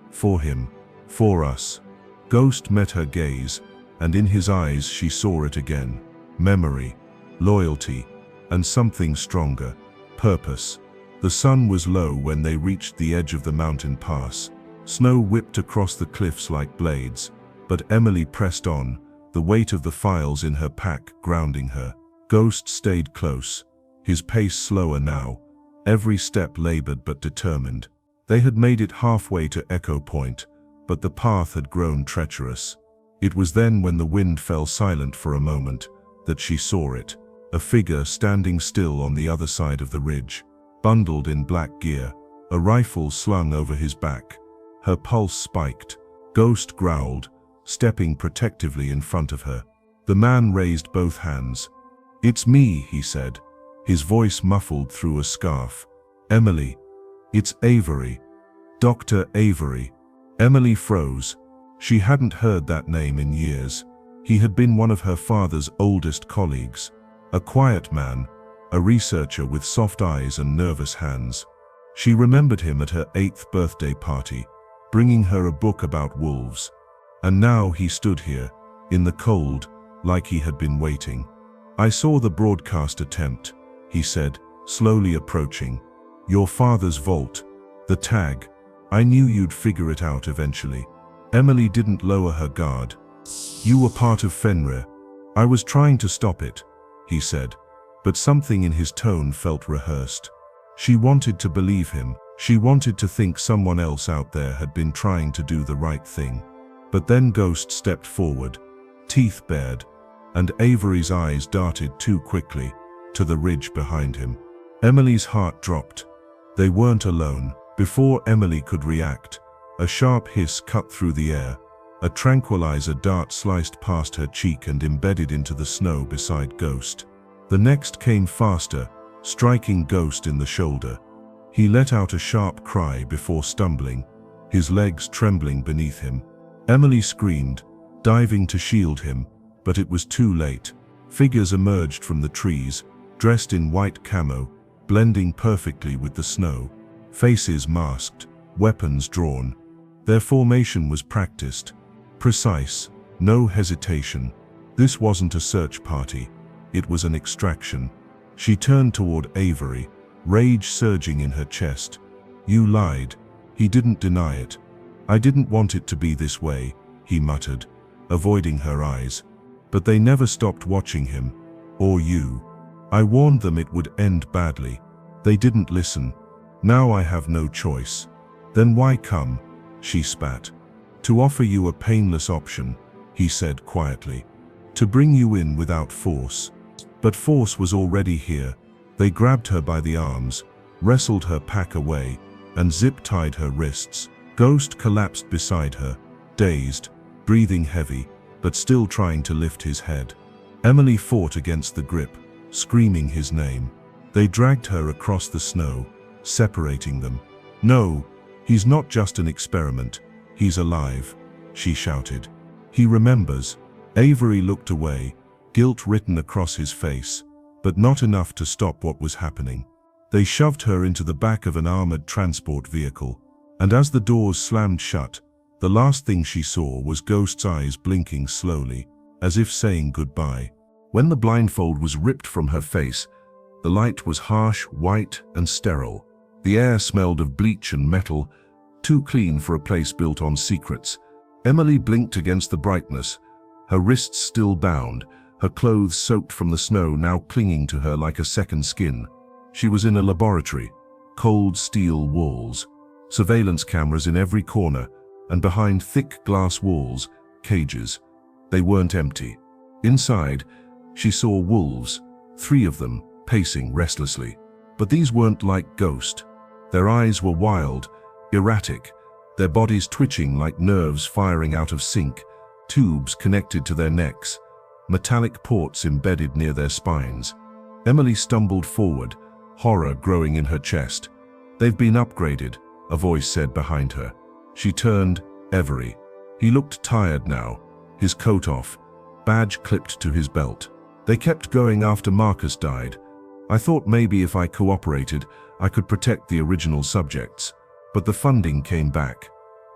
For him. For us. Ghost met her gaze, and in his eyes she saw it again. Memory, loyalty, and something stronger. Purpose. The sun was low when they reached the edge of the mountain pass. Snow whipped across the cliffs like blades, but Emily pressed on, the weight of the files in her pack grounding her. Ghost stayed close, his pace slower now, every step labored but determined. They had made it halfway to Echo Point, but the path had grown treacherous. It was then, when the wind fell silent for a moment, that she saw it, a figure standing still on the other side of the ridge, bundled in black gear, a rifle slung over his back. Her pulse spiked. Ghost growled, stepping protectively in front of her. The man raised both hands. "It's me," he said, his voice muffled through a scarf. "Emily. It's Avery. Dr. Avery." Emily froze. She hadn't heard that name in years. He had been one of her father's oldest colleagues. A quiet man, a researcher with soft eyes and nervous hands. She remembered him at her 8th birthday party, bringing her a book about wolves. And now he stood here, in the cold, like he had been waiting. "I saw the broadcast attempt," he said, slowly approaching. "Your father's vault. The tag. I knew you'd figure it out eventually." Emily didn't lower her guard. "You were part of Fenrir. I was trying to stop it," he said, but something in his tone felt rehearsed. She wanted to believe him. She wanted to think someone else out there had been trying to do the right thing. But then Ghost stepped forward, teeth bared, and Avery's eyes darted too quickly to the ridge behind him. Emily's heart dropped. They weren't alone. Before Emily could react, a sharp hiss cut through the air. A tranquilizer dart sliced past her cheek and embedded into the snow beside Ghost. The next came faster, striking Ghost in the shoulder. He let out a sharp cry before stumbling, his legs trembling beneath him. Emily screamed, diving to shield him, but it was too late. Figures emerged from the trees, dressed in white camo, blending perfectly with the snow. Faces masked, weapons drawn. Their formation was practiced, precise, no hesitation. This wasn't a search party, it was an extraction. She turned toward Avery, rage surging in her chest. "You lied." He didn't deny it. "I didn't want it to be this way," he muttered, avoiding her eyes. "But they never stopped watching him. Or you. I warned them it would end badly. They didn't listen. Now I have no choice." "Then why come?" she spat. "To offer you a painless option," he said quietly. "To bring you in without force." But force was already here. They grabbed her by the arms, wrestled her pack away, and zip-tied her wrists. Ghost collapsed beside her, dazed, breathing heavy, but still trying to lift his head. Emily fought against the grip, screaming his name. They dragged her across the snow, separating them. "No, he's not just an experiment. He's alive," she shouted. "He remembers." Avery looked away, guilt written across his face, but not enough to stop what was happening. They shoved her into the back of an armored transport vehicle, and as the doors slammed shut, the last thing she saw was Ghost's eyes blinking slowly, as if saying goodbye. When the blindfold was ripped from her face, the light was harsh, white, and sterile. The air smelled of bleach and metal, too clean for a place built on secrets. Emily blinked against the brightness, her wrists still bound, her clothes soaked from the snow now clinging to her like a second skin. She was in a laboratory, cold steel walls, surveillance cameras in every corner, and behind thick glass walls, cages. They weren't empty. Inside, she saw wolves, 3 of them, pacing restlessly. But these weren't like Ghost. Their eyes were wild, erratic, their bodies twitching like nerves firing out of sync, tubes connected to their necks, metallic ports embedded near their spines. Emily stumbled forward, horror growing in her chest. "They've been upgraded," a voice said behind her. She turned. Avery. He looked tired now, his coat off, badge clipped to his belt. "They kept going after Marcus died. I thought maybe if I cooperated, I could protect the original subjects. But the funding came back.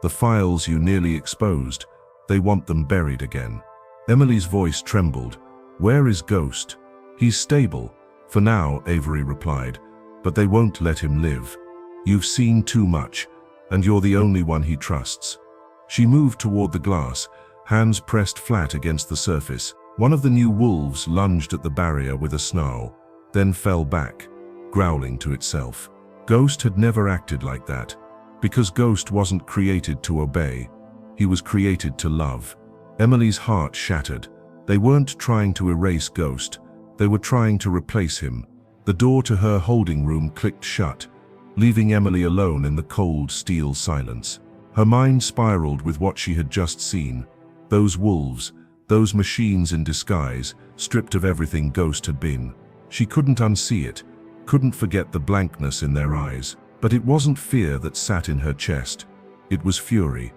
The files you nearly exposed, they want them buried again." Emily's voice trembled. "Where is Ghost?" "He's stable, for now," Avery replied, "but they won't let him live. You've seen too much, and you're the only one he trusts." She moved toward the glass, hands pressed flat against the surface. One of the new wolves lunged at the barrier with a snarl, then fell back, growling to itself. Ghost had never acted like that, because Ghost wasn't created to obey. He was created to love. Emily's heart shattered. They weren't trying to erase Ghost, they were trying to replace him. The door to her holding room clicked shut, leaving Emily alone in the cold steel silence. Her mind spiraled with what she had just seen. Those wolves, those machines in disguise, stripped of everything Ghost had been. She couldn't unsee it, couldn't forget the blankness in their eyes. But it wasn't fear that sat in her chest. It was fury.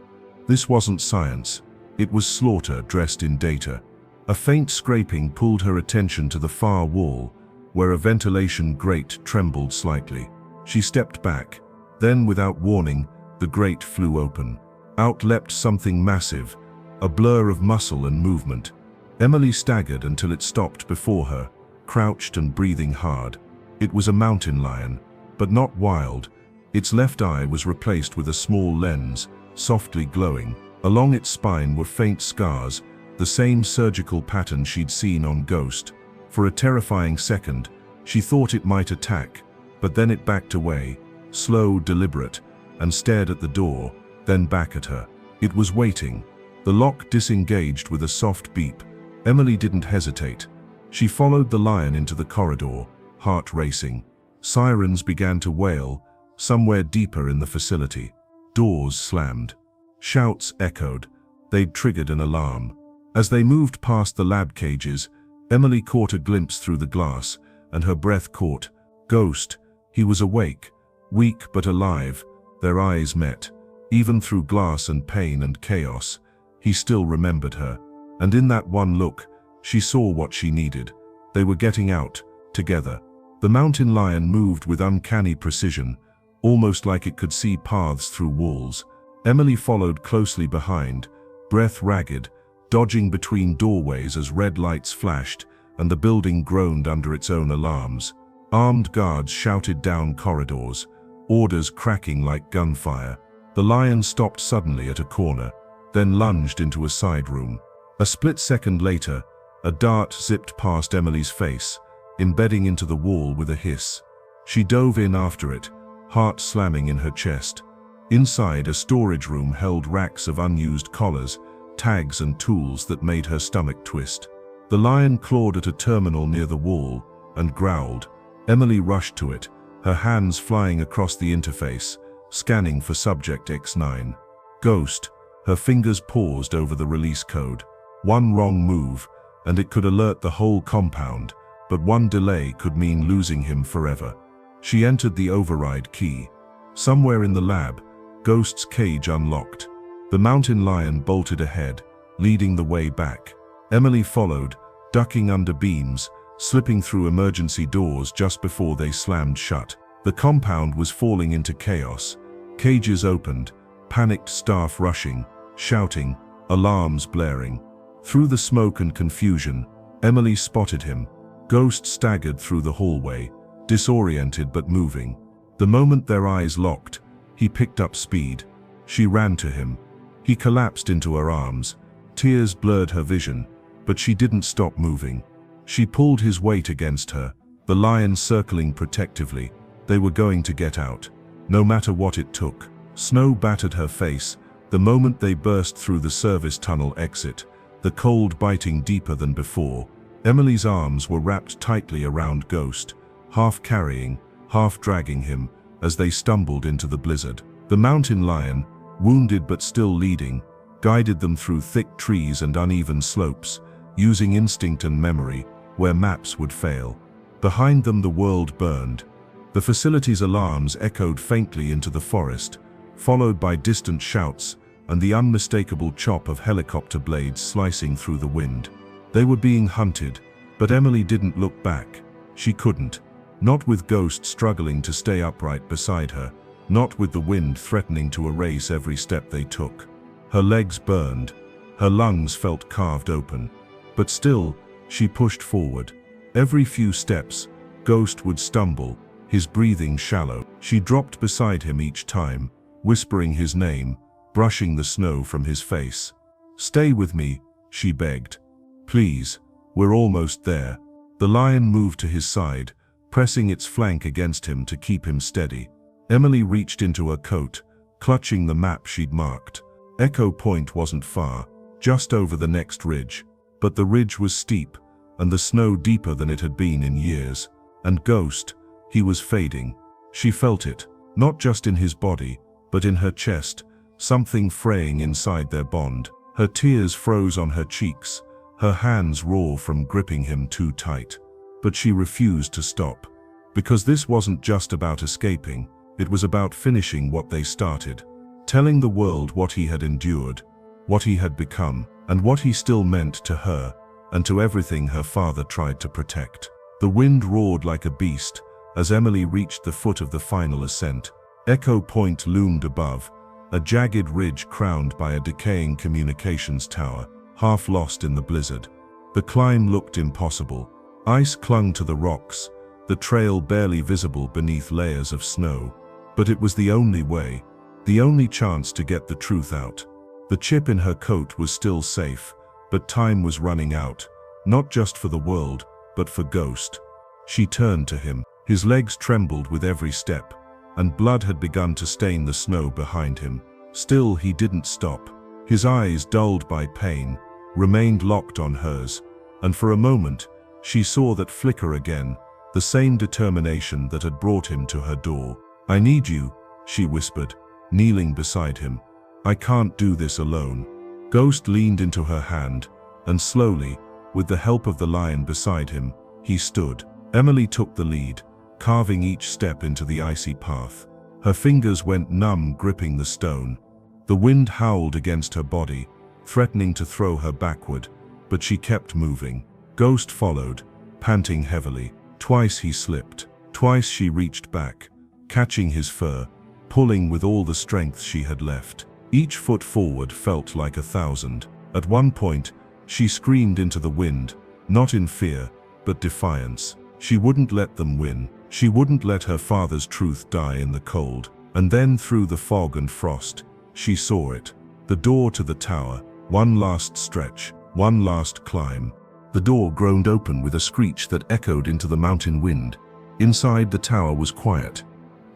This wasn't science. It was slaughter dressed in data. A faint scraping pulled her attention to the far wall, where a ventilation grate trembled slightly. She stepped back. Then, without warning, the grate flew open. Out leapt something massive, a blur of muscle and movement. Emily staggered until it stopped before her, crouched and breathing hard. It was a mountain lion, but not wild. Its left eye was replaced with a small lens, softly glowing. Along its spine were faint scars, the same surgical pattern she'd seen on Ghost. For a terrifying second, she thought it might attack, but then it backed away, slow, deliberate, and stared at the door, then back at her. It was waiting. The lock disengaged with a soft beep. Emily didn't hesitate. She followed the lion into the corridor, heart racing. Sirens began to wail, somewhere deeper in the facility. Doors slammed. Shouts echoed. They'd triggered an alarm. As they moved past the lab cages, Emily caught a glimpse through the glass, and her breath caught. Ghost. He was awake, weak but alive. Their eyes met. Even through glass and pain and chaos, he still remembered her. And in that one look, she saw what she needed. They were getting out, together. The mountain lion moved with uncanny precision, almost like it could see paths through walls. Emily followed closely behind, breath ragged, dodging between doorways as red lights flashed and the building groaned under its own alarms. Armed guards shouted down corridors, orders cracking like gunfire. The lion stopped suddenly at a corner, then lunged into a side room. A split second later, a dart zipped past Emily's face, embedding into the wall with a hiss. She dove in after it, heart slamming in her chest. Inside, a storage room held racks of unused collars, tags and tools that made her stomach twist. The lion clawed at a terminal near the wall and growled. Emily rushed to it, her hands flying across the interface, scanning for subject X9. Ghost. Her fingers paused over the release code. One wrong move, and it could alert the whole compound, but one delay could mean losing him forever. She entered the override key. Somewhere in the lab, Ghost's cage unlocked. The mountain lion bolted ahead, leading the way back. Emily followed, ducking under beams, slipping through emergency doors just before they slammed shut. The compound was falling into chaos. Cages opened, panicked staff rushing, shouting, alarms blaring. Through the smoke and confusion, Emily spotted him. Ghost staggered through the hallway, disoriented but moving. The moment their eyes locked, he picked up speed. She ran to him. He collapsed into her arms. Tears blurred her vision, but she didn't stop moving. She pulled his weight against her, the lion circling protectively. They were going to get out, no matter what it took. Snow battered her face the moment they burst through the service tunnel exit, the cold biting deeper than before. Emily's arms were wrapped tightly around Ghost, half carrying, half dragging him as they stumbled into the blizzard. The mountain lion, wounded but still leading, guided them through thick trees and uneven slopes, using instinct and memory where maps would fail. Behind them the world burned. The facility's alarms echoed faintly into the forest, followed by distant shouts and the unmistakable chop of helicopter blades slicing through the wind. They were being hunted, but Emily didn't look back. She couldn't. Not with Ghost struggling to stay upright beside her, not with the wind threatening to erase every step they took. Her legs burned, her lungs felt carved open. But still, she pushed forward. Every few steps, Ghost would stumble, his breathing shallow. She dropped beside him each time, whispering his name, brushing the snow from his face. "Stay with me," she begged. "Please, we're almost there." The lion moved to his side, pressing its flank against him to keep him steady. Emily reached into her coat, clutching the map she'd marked. Echo Point wasn't far, just over the next ridge. But the ridge was steep, and the snow deeper than it had been in years. And Ghost, he was fading. She felt it, not just in his body, but in her chest, something fraying inside their bond. Her tears froze on her cheeks, her hands raw from gripping him too tight. But she refused to stop. Because this wasn't just about escaping, it was about finishing what they started. Telling the world what he had endured, what he had become, and what he still meant to her, and to everything her father tried to protect. The wind roared like a beast as Emily reached the foot of the final ascent. Echo Point loomed above, a jagged ridge crowned by a decaying communications tower, half lost in the blizzard. The climb looked impossible. Ice clung to the rocks, the trail barely visible beneath layers of snow. But it was the only way, the only chance to get the truth out. The chip in her coat was still safe, but time was running out, not just for the world, but for Ghost. She turned to him. His legs trembled with every step, and blood had begun to stain the snow behind him. Still, he didn't stop. His eyes, dulled by pain, remained locked on hers, and for a moment, she saw that flicker again, the same determination that had brought him to her door. "I need you," she whispered, kneeling beside him. "I can't do this alone." Ghost leaned into her hand, and slowly, with the help of the lion beside him, he stood. Emily took the lead, carving each step into the icy path. Her fingers went numb gripping the stone, The wind howled against her body, threatening to throw her backward, but she kept moving. Ghost followed, panting heavily. Twice he slipped. Twice she reached back, catching his fur, pulling with all the strength she had left. Each foot forward felt like 1,000. At one point, she screamed into the wind, not in fear, but defiance. She wouldn't let them win. She wouldn't let her father's truth die in the cold. And then through the fog and frost, she saw it. The door to the tower. One last stretch, one last climb. The door groaned open with a screech that echoed into the mountain wind. Inside, the tower was quiet.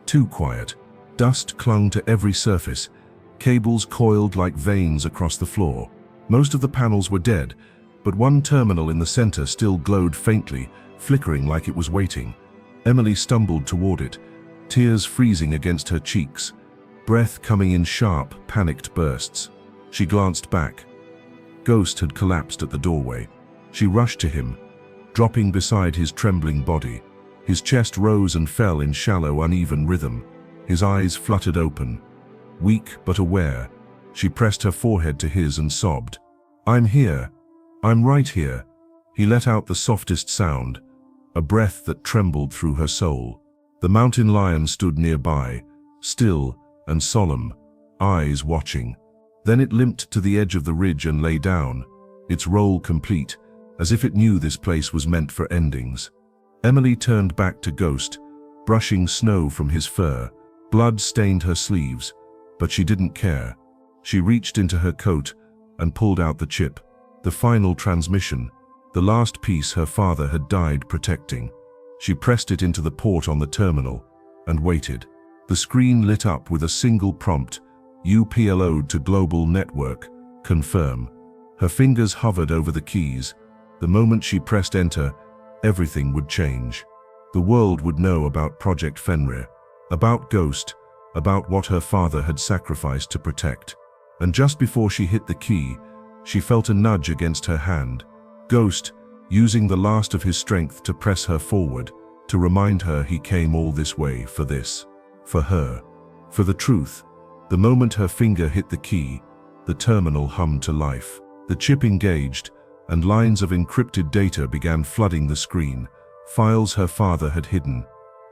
Too quiet. Dust clung to every surface. Cables coiled like veins across the floor. Most of the panels were dead, but one terminal in the center still glowed faintly, flickering like it was waiting. Emily stumbled toward it, tears freezing against her cheeks, breath coming in sharp, panicked bursts. She glanced back. Ghost had collapsed at the doorway. She rushed to him, dropping beside his trembling body. His chest rose and fell in shallow, uneven rhythm. His eyes fluttered open. Weak but aware, she pressed her forehead to his and sobbed. "I'm here. I'm right here." He let out the softest sound, a breath that trembled through her soul. The mountain lion stood nearby, still and solemn, eyes watching. Then it limped to the edge of the ridge and lay down, its role complete, as if it knew this place was meant for endings. Emily turned back to Ghost, brushing snow from his fur. Blood stained her sleeves, but she didn't care. She reached into her coat and pulled out the chip, the final transmission, the last piece her father had died protecting. She pressed it into the port on the terminal and waited. The screen lit up with a single prompt, UPLO'd to global network, confirm. Her fingers hovered over the keys. The moment she pressed enter, everything would change. The world would know about Project Fenrir, about Ghost, about what her father had sacrificed to protect. And just before she hit the key, she felt a nudge against her hand. Ghost, using the last of his strength to press her forward, to remind her he came all this way for this, for her, for the truth. The moment her finger hit the key, the terminal hummed to life. The chip engaged, and lines of encrypted data began flooding the screen. Files her father had hidden,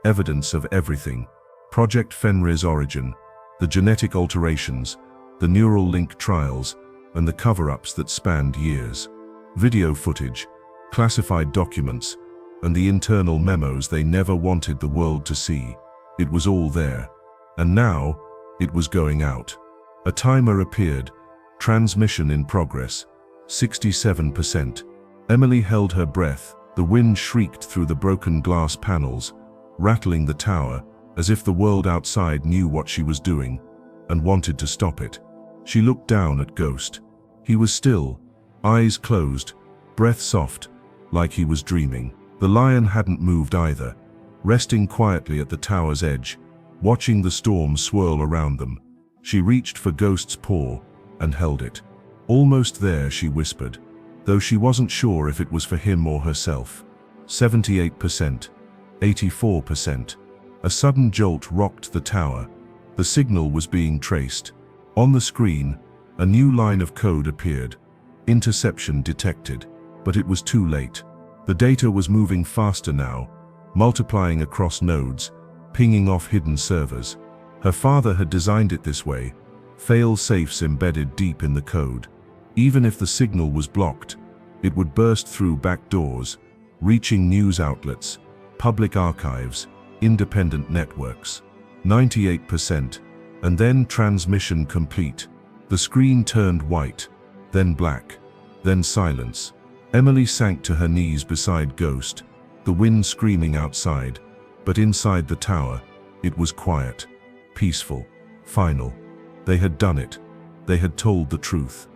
evidence of everything. Project Fenrir's origin, the genetic alterations, the neural link trials, and the cover-ups that spanned years. Video footage, classified documents, and the internal memos they never wanted the world to see. It was all there. And now, it was going out. A timer appeared. Transmission in progress. 67%. Emily held her breath. The wind shrieked through the broken glass panels, rattling the tower, as if the world outside knew what she was doing and wanted to stop it. She looked down at Ghost. He was still, eyes closed, breath soft, like he was dreaming. The lion hadn't moved either, resting quietly at the tower's edge, watching the storm swirl around them. She reached for Ghost's paw and held it. Almost there, she whispered, though she wasn't sure if it was for him or herself. 78%, 84%. A sudden jolt rocked the tower. The signal was being traced. On the screen, a new line of code appeared. Interception detected, but it was too late. The data was moving faster now, multiplying across nodes, pinging off hidden servers. Her father had designed it this way, fail-safes embedded deep in the code. Even if the signal was blocked, it would burst through back doors, reaching news outlets, public archives, independent networks. 98%, and then transmission complete. The screen turned white, then black, then silence. Emily sank to her knees beside Ghost, the wind screaming outside, but inside the tower, it was quiet, peaceful, final. They had done it. They had told the truth.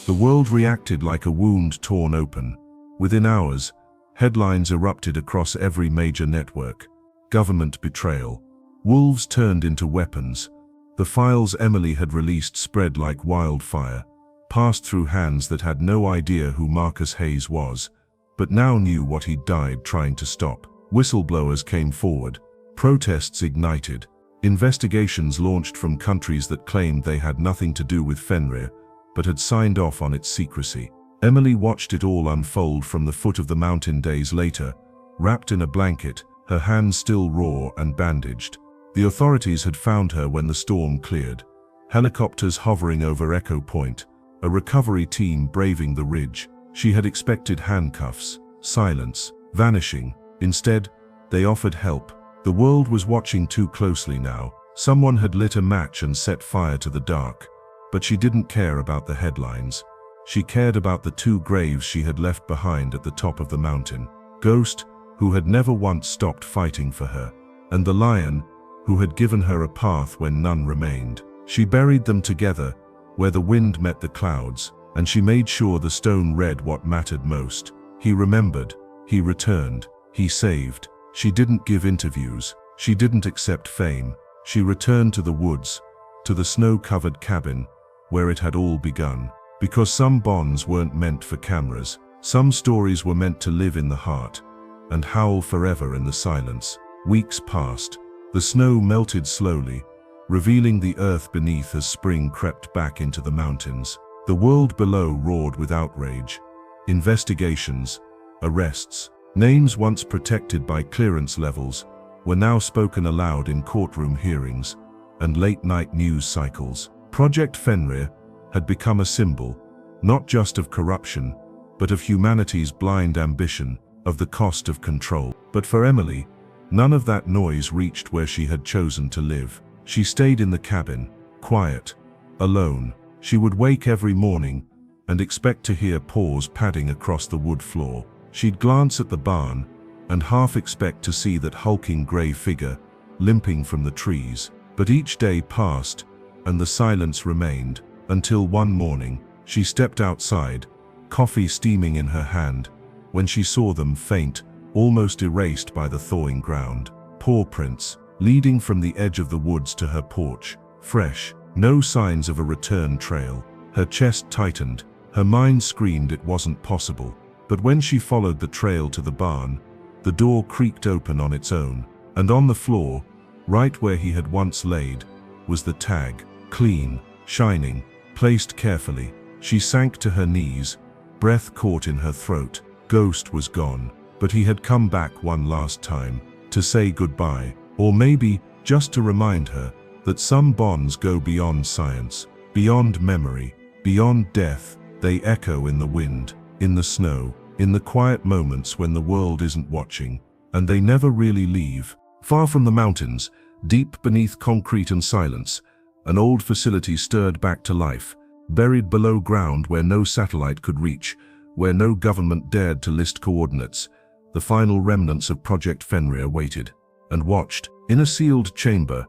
The world reacted like a wound torn open. Within hours, headlines erupted across every major network. Government betrayal. Wolves turned into weapons. The files Emily had released spread like wildfire, passed through hands that had no idea who Marcus Hayes was, but now knew what he'd died trying to stop. Whistleblowers came forward. Protests ignited. Investigations launched from countries that claimed they had nothing to do with Fenrir, but had signed off on its secrecy. Emily watched it all unfold from the foot of the mountain days later, wrapped in a blanket, her hands still raw and bandaged. The authorities had found her when the storm cleared. Helicopters hovering over Echo Point, a recovery team braving the ridge. She had expected handcuffs, silence, vanishing. Instead, they offered help. The world was watching too closely now. Someone had lit a match and set fire to the dark. But she didn't care about the headlines. She cared about the 2 graves she had left behind at the top of the mountain. Ghost, who had never once stopped fighting for her, and the lion, who had given her a path when none remained. She buried them together, where the wind met the clouds, and she made sure the stone read what mattered most. He remembered, he returned, he saved. She didn't give interviews, she didn't accept fame. She returned to the woods, to the snow-covered cabin, where it had all begun. Because some bonds weren't meant for cameras, some stories were meant to live in the heart, and howl forever in the silence. Weeks passed. The snow melted slowly, revealing the earth beneath as spring crept back into the mountains. The world below roared with outrage. Investigations, arrests, names once protected by clearance levels were now spoken aloud in courtroom hearings and late-night news cycles. Project Fenrir had become a symbol, not just of corruption, but of humanity's blind ambition, of the cost of control. But for Emily, none of that noise reached where she had chosen to live. She stayed in the cabin, quiet, alone. She would wake every morning and expect to hear paws padding across the wood floor. She'd glance at the barn and half expect to see that hulking grey figure limping from the trees. But each day passed and the silence remained, until one morning, she stepped outside, coffee steaming in her hand, when she saw them faint, almost erased by the thawing ground. Paw prints, leading from the edge of the woods to her porch, fresh, no signs of a return trail. Her chest tightened, her mind screamed it wasn't possible. But when she followed the trail to the barn, the door creaked open on its own, and on the floor, right where he had once laid, was the tag, clean, shining, placed carefully. She sank to her knees, breath caught in her throat. Ghost was gone, but he had come back one last time, to say goodbye, or maybe just to remind her that some bonds go beyond science, beyond memory, beyond death. They echo in the wind, in the snow, in the quiet moments when the world isn't watching, and they never really leave. Far from the mountains, deep beneath concrete and silence, an old facility stirred back to life, buried below ground where no satellite could reach, where no government dared to list coordinates. The final remnants of Project Fenrir waited and watched. In a sealed chamber,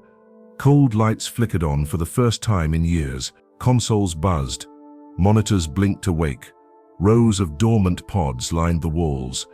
cold lights flickered on for the first time in years. Consoles buzzed, monitors blinked awake. Rows of dormant pods lined the walls,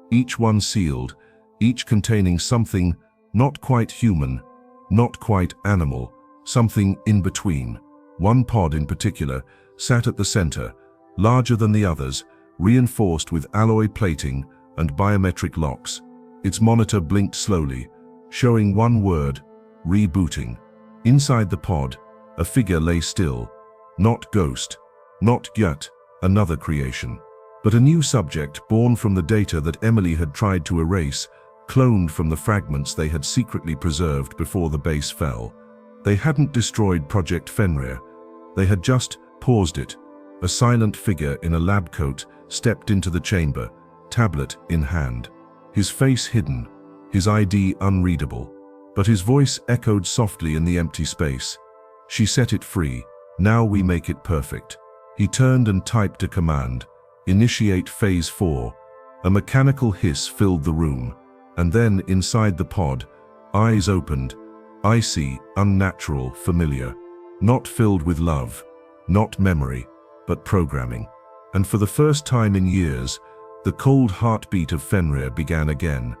each one sealed, each containing something not quite human, not quite animal, something in between. One pod in particular sat at the center, larger than the others, reinforced with alloy plating and biometric locks. Its monitor blinked slowly, showing one word: rebooting. Inside the pod, a figure lay still, not Ghost, not Gyat, another creation, but a new subject born from the data that Emily had tried to erase, cloned from the fragments they had secretly preserved before the base fell. They hadn't destroyed Project Fenrir, they had just paused it. A silent figure in a lab coat stepped into the chamber, tablet in hand. His face hidden, his ID unreadable, but his voice echoed softly in the empty space. She set it free. Now we make it perfect. He turned and typed a command. Initiate Phase 4. A mechanical hiss filled the room. And then, inside the pod, eyes opened. Icy, unnatural, familiar. Not filled with love, not memory, but programming. And for the first time in years, the cold heartbeat of Fenrir began again.